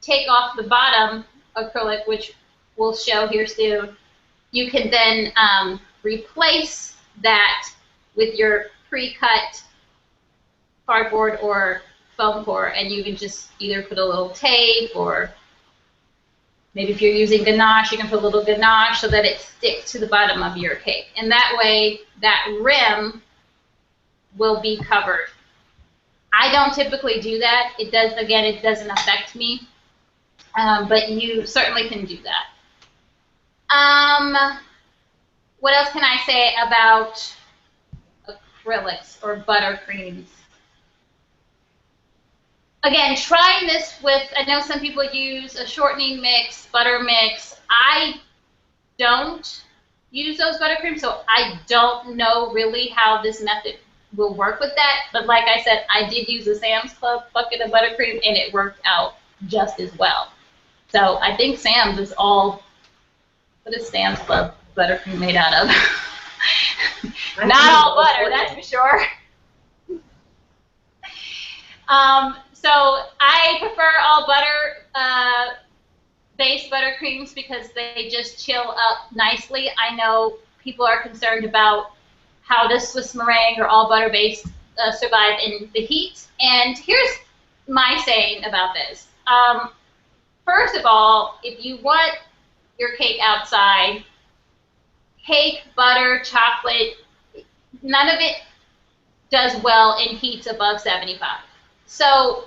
take off the bottom acrylic, which we'll show here soon, you can then replace that with your pre-cut cardboard or foam core, and you can just either put a little tape, or maybe if you're using ganache, you can put a little ganache so that it sticks to the bottom of your cake. And that way, that rim will be covered. I don't typically do that. It does, again, it doesn't affect me, but you certainly can do that. What else can I say about acrylics or buttercreams? Again, trying this with, I know some people use a shortening mix, butter mix. I don't use those buttercreams, so I don't know really how this method will work with that. But like I said, I did use a Sam's Club bucket of buttercream, and it worked out just as well. So I think Sam's is all, what is Sam's Club buttercream made out of? Not all butter, that's for sure. So I prefer all butter-based buttercreams because they just chill up nicely. I know people are concerned about how does Swiss meringue or all butter-based survive in the heat. And here's my saying about this. First of all, if you want your cake outside, cake, butter, chocolate, none of it does well in heats above 75. So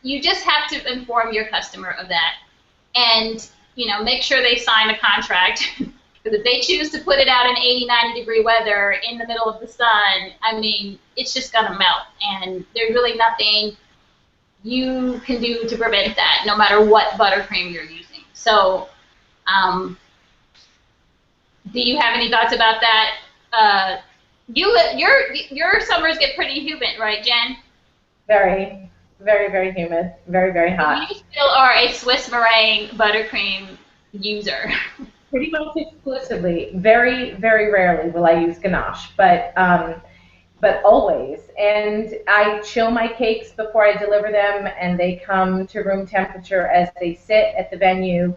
you just have to inform your customer of that, and make sure they sign a contract. Because if they choose to put it out in 80, 90-degree weather in the middle of the sun, I mean, it's just going to melt, and there's really nothing you can do to prevent that, no matter what buttercream you're using. So, do you have any thoughts about that? Your summers get pretty humid, right, Jen? Very, very, very humid. Very, very hot. You still are a Swiss meringue buttercream user. Pretty much exclusively. Very, very rarely will I use ganache, but always. And I chill my cakes before I deliver them, and they come to room temperature as they sit at the venue.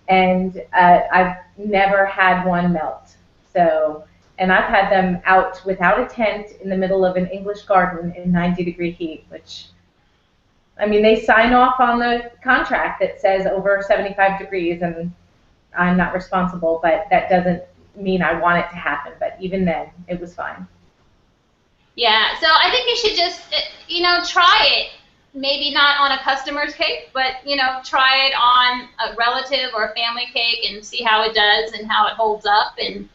And I've never had one melt. So, and I've had them out without a tent in the middle of an English garden in 90-degree heat, which, I mean, they sign off on the contract that says over 75 degrees, and I'm not responsible, but that doesn't mean I want it to happen. But even then, it was fine. Yeah, so I think you should just, try it. Maybe not on a customer's cake, but, try it on a relative or a family cake and see how it does and how it holds up, and,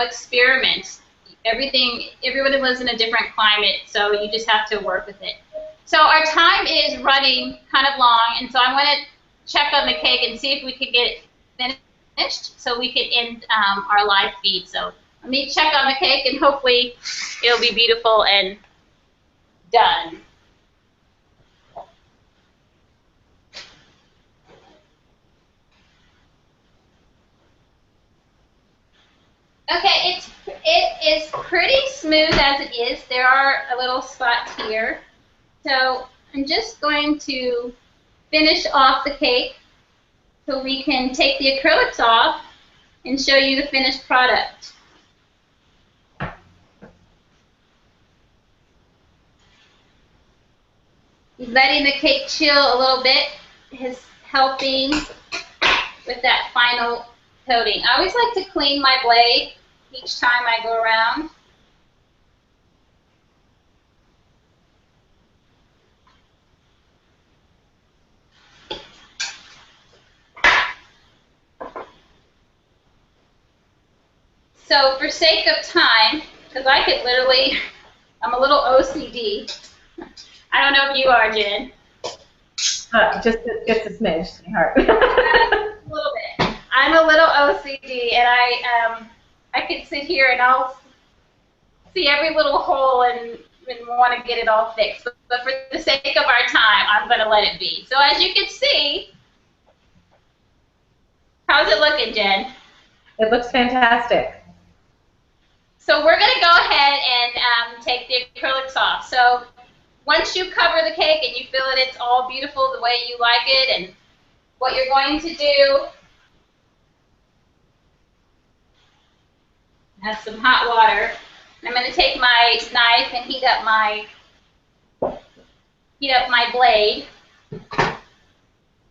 experiment. Everybody lives in a different climate, so you just have to work with it. So our time is running kind of long, and so I want to check on the cake and see if we could get it finished so we could end our live feed. So let me check on the cake, and hopefully it'll be beautiful and done. Okay, it is pretty smooth as it is. There are a little spots here. So I'm just going to finish off the cake so we can take the acrylics off and show you the finished product. Letting the cake chill a little bit is helping with that final coating. I always like to clean my blade each time I go around. So for sake of time, because I could literally, I'm a little OCD. I don't know if you are, Jen. Just a smidge, sweetheart. A little bit. I'm a little OCD, and I could sit here and I'll see every little hole and want to get it all fixed. But for the sake of our time, I'm going to let it be. So as you can see, how's it looking, Jen? It looks fantastic. So we're going to go ahead and take the acrylics off. So once you cover the cake and you feel that it's all beautiful the way you like it, and what you're going to do, have some hot water. I'm going to take my knife and heat up my blade.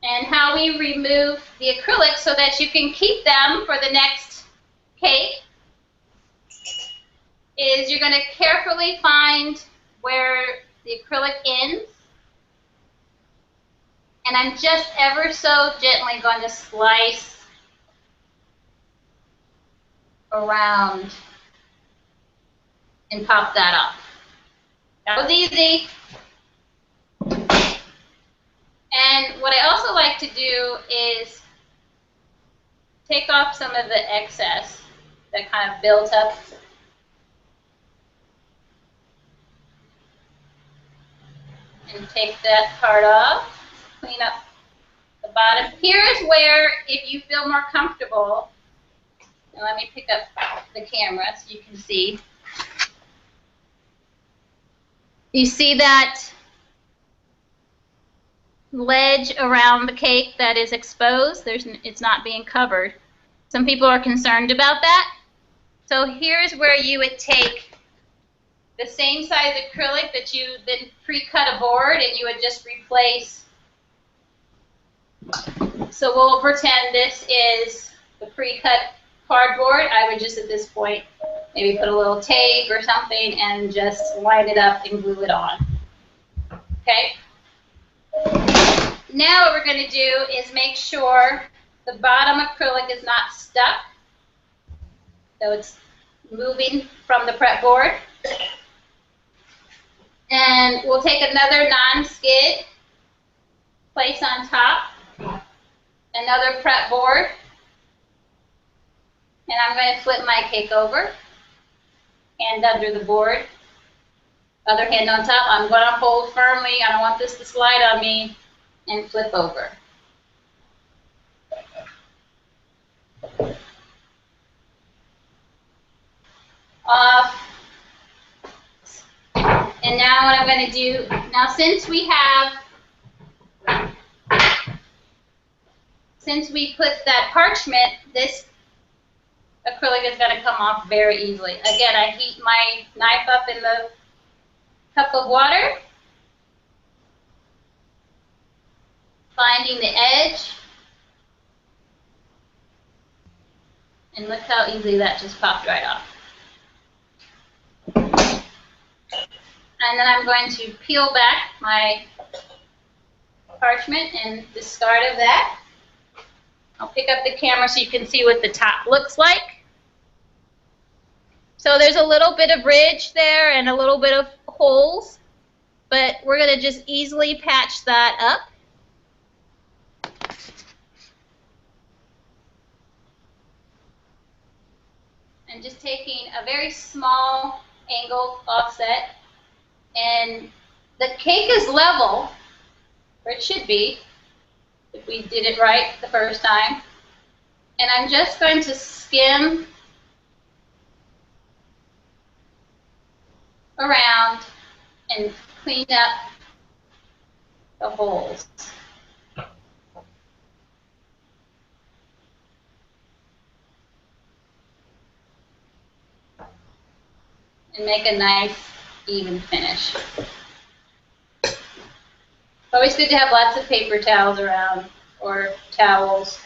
And how we remove the acrylics so that you can keep them for the next cake is you're going to carefully find where the acrylic ends. And I'm just ever so gently going to slice around and pop that off. That was easy. And what I also like to do is take off some of the excess that kind of built up. And take that part off, clean up the bottom. Here is where, if you feel more comfortable, and let me pick up the camera so you can see. You see that ledge around the cake that is exposed? It's not being covered. Some people are concerned about that. So here's where you would take the same size acrylic that you then pre-cut a board, and you would just replace. So we'll pretend this is the pre-cut cardboard. I would just at this point maybe put a little tape or something and just line it up and glue it on. Okay? Now what we're going to do is make sure the bottom acrylic is not stuck. So it's moving from the prep board. And we'll take another non-skid, place on top, another prep board, and I'm going to flip my cake over, hand under the board, other hand on top. I'm going to hold firmly, I don't want this to slide on me, and flip over. Off. And now what I'm going to do, now since we put that parchment, this acrylic is going to come off very easily. Again, I heat my knife up in the cup of water, finding the edge, and look how easily that just popped right off. And then I'm going to peel back my parchment and discard of that. I'll pick up the camera so you can see what the top looks like. So there's a little bit of ridge there and a little bit of holes, but we're going to just easily patch that up. And just taking a very small angle offset. And the cake is level, or it should be, if we did it right the first time. And I'm just going to skim around and clean up the holes. And make a nice even finish. It's always good to have lots of paper towels around, or towels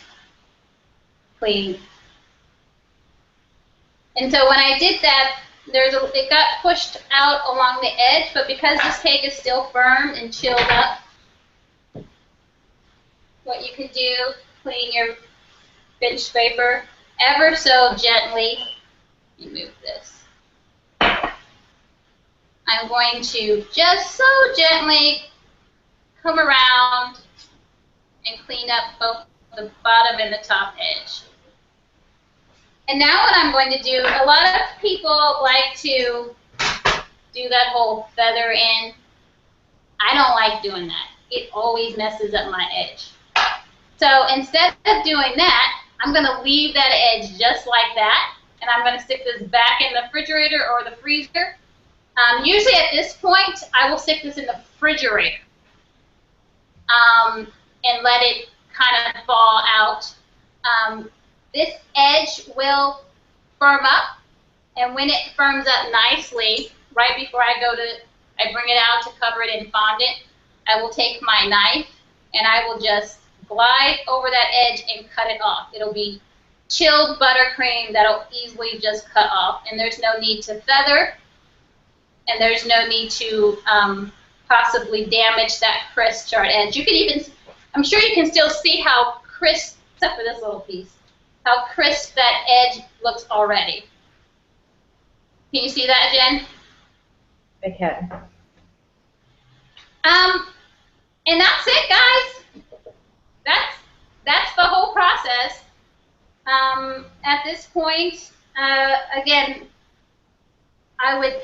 clean. And so when I did that, it got pushed out along the edge, but because this cake is still firm and chilled up, what you can do, clean your bench scraper ever so gently Let me move this. I'm going to just so gently come around and clean up both the bottom and the top edge. And now what I'm going to do, a lot of people like to do that whole feather in. I don't like doing that. It always messes up my edge. So instead of doing that, I'm going to leave that edge just like that, and I'm going to stick this back in the refrigerator or the freezer. Usually at this point, I will stick this in the refrigerator and let it kind of fall out. This edge will firm up, and when it firms up nicely, right before I bring it out to cover it in fondant, I will take my knife and I will just glide over that edge and cut it off. It'll be chilled buttercream that'll easily just cut off, and there's no need to feather, and there's no need to possibly damage that crisp charred edge. You can even, I'm sure you can still see how crisp, except for this little piece, how crisp that edge looks already. Can you see that, Jen? I can. And that's it, guys. That's the whole process. At this point, again, I would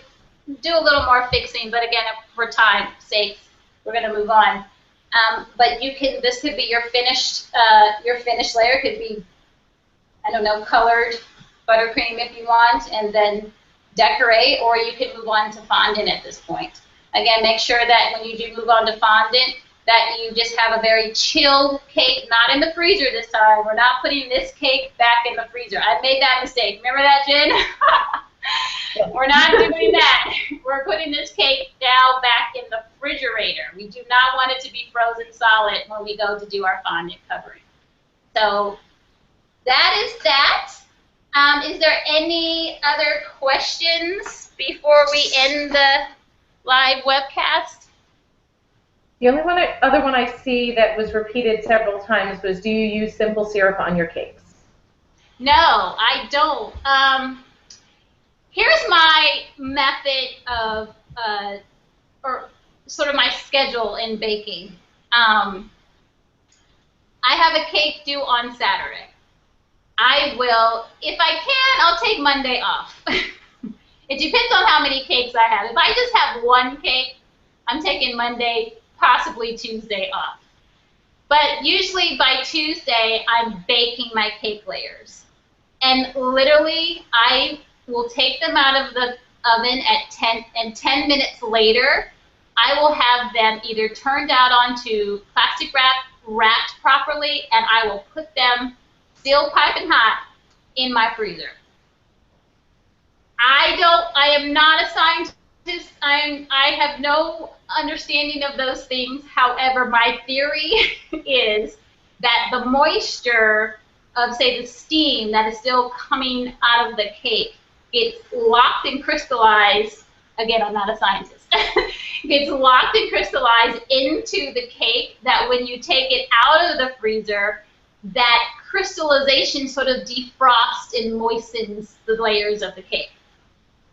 do a little more fixing, but again, for time's sake, we're going to move on. But you can, this could be your finished layer. It could be, I don't know, colored buttercream if you want, and then decorate, or you can move on to fondant at this point. Again, make sure that when you do move on to fondant, that you just have a very chilled cake, not in the freezer this time. We're not putting this cake back in the freezer. I made that mistake. Remember that, Jen? We're not doing that. We're putting this cake now back in the refrigerator. We do not want it to be frozen solid when we go to do our fondant covering. So that is that. Is there any other questions before we end the live webcast? The only other one I see that was repeated several times was, do you use simple syrup on your cakes? No, I don't. Here's my method of, or sort of my schedule in baking. I have a cake due on Saturday. I will, if I can, I'll take Monday off. It depends on how many cakes I have. If I just have one cake, I'm taking Monday, possibly Tuesday off. But usually by Tuesday, I'm baking my cake layers. And literally, I will take them out of the oven at 10, and 10 minutes later, I will have them either turned out onto plastic wrap, wrapped properly, and I will put them still piping hot in my freezer. I am not a scientist. I have no understanding of those things. However, my theory is that the moisture of, say, the steam that is still coming out of the cake gets locked and crystallized. Again, I'm not a scientist. Gets locked and crystallized into the cake, that when you take it out of the freezer, that crystallization sort of defrosts and moistens the layers of the cake.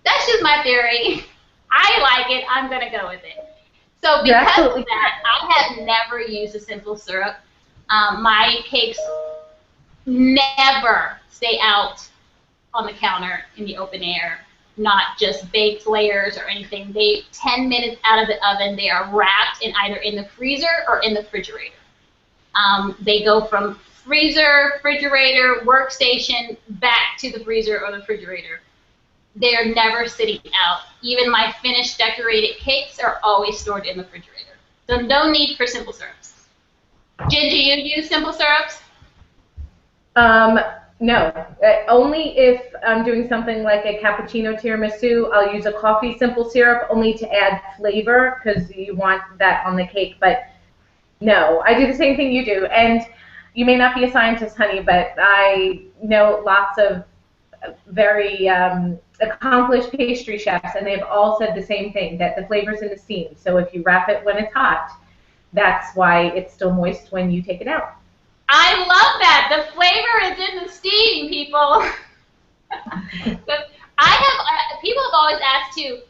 That's just my theory. I like it. I'm going to go with it. So because of that, I have never used a simple syrup. My cakes never stay out on the counter in the open air, not just baked layers or anything. They 10 minutes out of the oven, they are wrapped in either in the freezer or in the refrigerator. They go from freezer, refrigerator, workstation, back to the freezer or the refrigerator. They are never sitting out. Even my finished decorated cakes are always stored in the refrigerator. So no need for simple syrups. Jen, do you use simple syrups? No. Only if I'm doing something like a cappuccino tiramisu, I'll use a coffee simple syrup only to add flavor, because you want that on the cake. But no, I do the same thing you do. And you may not be a scientist, honey, but I know lots of very accomplished pastry chefs, and they've all said the same thing, that the flavor's in the steam. So if you wrap it when it's hot, that's why it's still moist when you take it out. I love that. The flavor is in the steam, people. People have always asked too,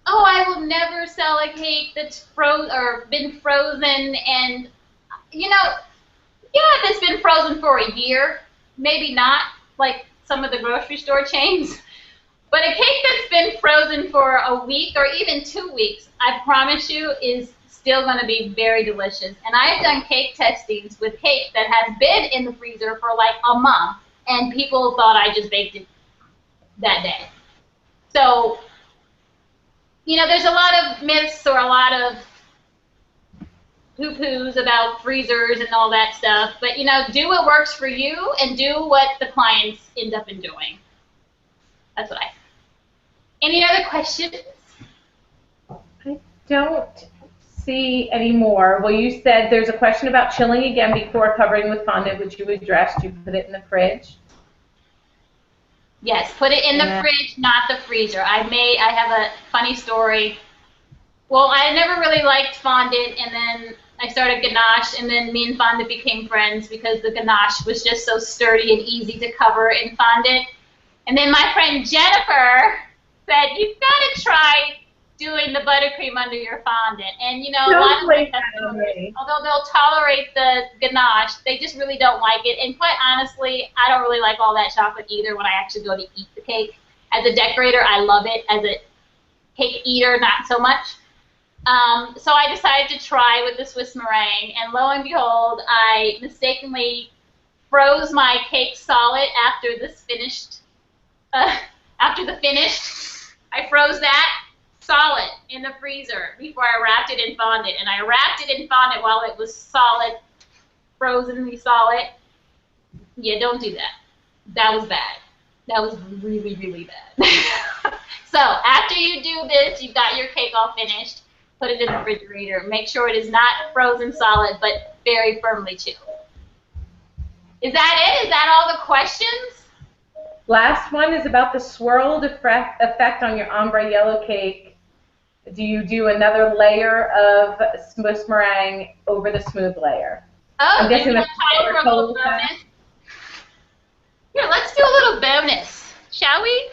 oh, I will never sell a cake that's frozen or been frozen. And, you know, if it's been frozen for a year, maybe not, like some of the grocery store chains. But a cake that's been frozen for a week or even 2 weeks, I promise you, is still going to be very delicious. And I've done cake testings with cake that has been in the freezer for like a month, and people thought I just baked it that day. So, there's a lot of myths or a lot of poo-poos about freezers and all that stuff. But, do what works for you and do what the clients end up doing. That's what I think. Any other questions? I don't see any more. Well, you said there's a question about chilling again before covering with fondant, which you addressed. You put it in the fridge. Yes, put it in the fridge, not the freezer. I have a funny story. Well, I never really liked fondant, and then I started ganache, and then me and fondant became friends because the ganache was just so sturdy and easy to cover in fondant. And then my friend Jennifer said, you've got to try doing the buttercream under your fondant. And, a lot of my customers, although they'll tolerate the ganache, they just really don't like it. And quite honestly, I don't really like all that chocolate either when I actually go to eat the cake. As a decorator, I love it. As a cake eater, not so much. So I decided to try with the Swiss meringue. And lo and behold, I mistakenly froze my cake solid after this finished. After the finish, I froze that solid in the freezer before I wrapped it in fondant. And I wrapped it in fondant while it was solid, frozenly solid. Yeah, don't do that. That was bad. That was really, really bad. So after you do this, you've got your cake all finished. Put it in the refrigerator. Make sure it is not frozen solid, but very firmly chilled. Is that it? Is that all the questions? Last one is about the swirled effect on your ombre yellow cake. Do you do another layer of Swiss meringue over the smooth layer? Oh, I'm guessing that's time for a little bonus. Here, let's do a little bonus, shall we?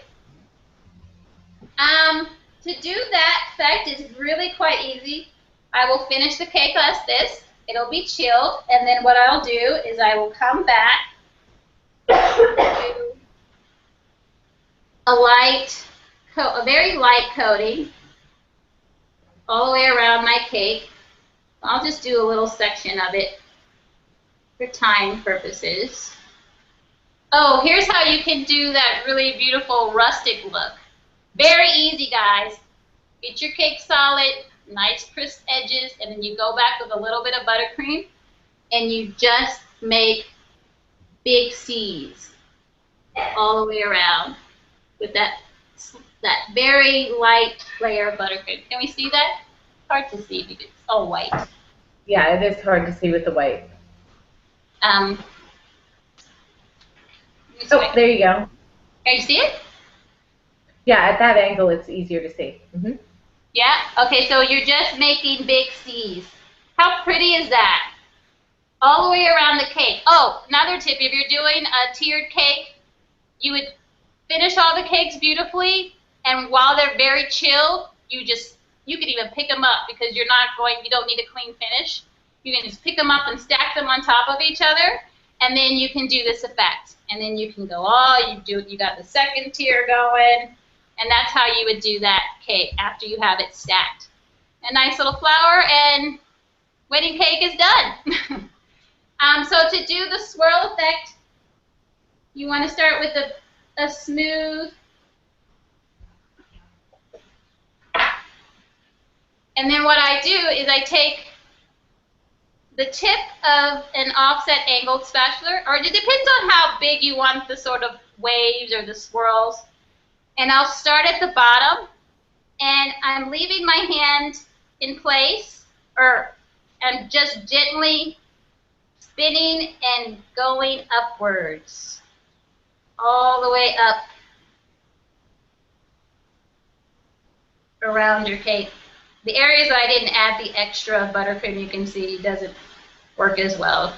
To do that effect is really quite easy. I will finish the cake as this. It'll be chilled, and then what I'll do is I will come back to a very light coating all the way around my cake. I'll just do a little section of it for time purposes. Oh, here's how you can do that really beautiful rustic look. Very easy, guys. Get your cake solid, nice crisp edges, and then you go back with a little bit of buttercream, and you just make big C's all the way around with that very light layer of buttercream. Can we see that? Hard to see because it's all white. Yeah, it is hard to see with the white. Oh, there you go. Can you see it? Yeah, at that angle, it's easier to see. Mm-hmm. Yeah? Okay, so you're just making big C's. How pretty is that? All the way around the cake. Oh, another tip, if you're doing a tiered cake, you would finish all the cakes beautifully, and while they're very chilled, you can even pick them up because you don't need a clean finish. You can just pick them up and stack them on top of each other, and then you can do this effect. And then you can go, you got the second tier going, and that's how you would do that cake after you have it stacked. A nice little flower, and wedding cake is done. So to do the swirl effect, you want to start with a smooth, and then what I do is I take the tip of an offset angled spatula, or it depends on how big you want the sort of waves or the swirls, and I'll start at the bottom, and I'm leaving my hand in place, and just gently spinning and going upwards, all the way up around your cake. The areas that I didn't add the extra buttercream, you can see, doesn't work as well.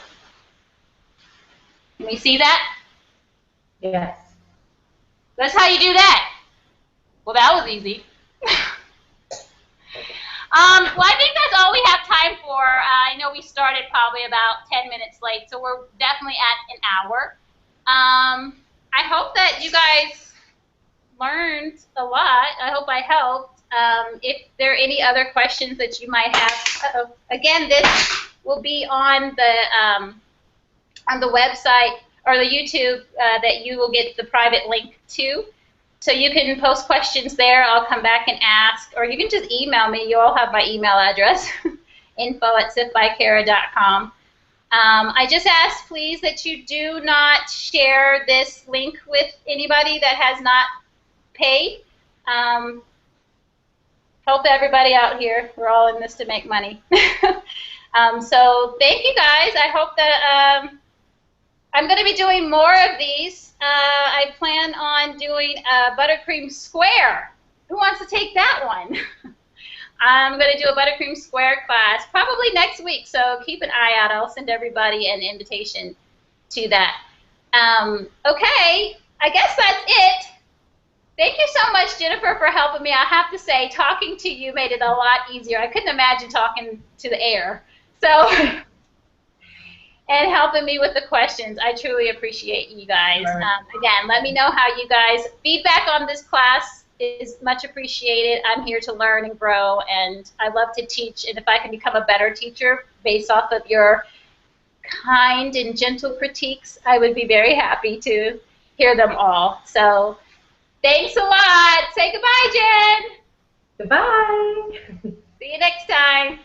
Can we see that? Yes. That's how you do that. Well, that was easy. Well, I think that's all we have time for. I know we started probably about 10 minutes late, so we're definitely at an hour. I hope that you guys learned a lot. I hope I helped. If there are any other questions that you might have, again, this will be on the website or the YouTube that you will get the private link to. So you can post questions there. I'll come back and ask, or you can just email me. You all have my email address, info@sifbykara.com. I just ask, please, that you do not share this link with anybody that has not paid. Help everybody out here. We're all in this to make money. So thank you, guys. I hope that I'm going to be doing more of these. I plan on doing a buttercream square. Who wants to take that one? I'm going to do a buttercream square class probably next week, so keep an eye out. I'll send everybody an invitation to that. Okay, I guess that's it. Thank you so much, Jennifer, for helping me. I have to say, talking to you made it a lot easier. I couldn't imagine talking to the air. So, and helping me with the questions. I truly appreciate you guys. Again, let me know how you guys, feedback on this class is much appreciated. I'm here to learn and grow, and I love to teach. And if I can become a better teacher based off of your kind and gentle critiques, I would be very happy to hear them all. So thanks a lot. Say goodbye, Jen. Goodbye. See you next time.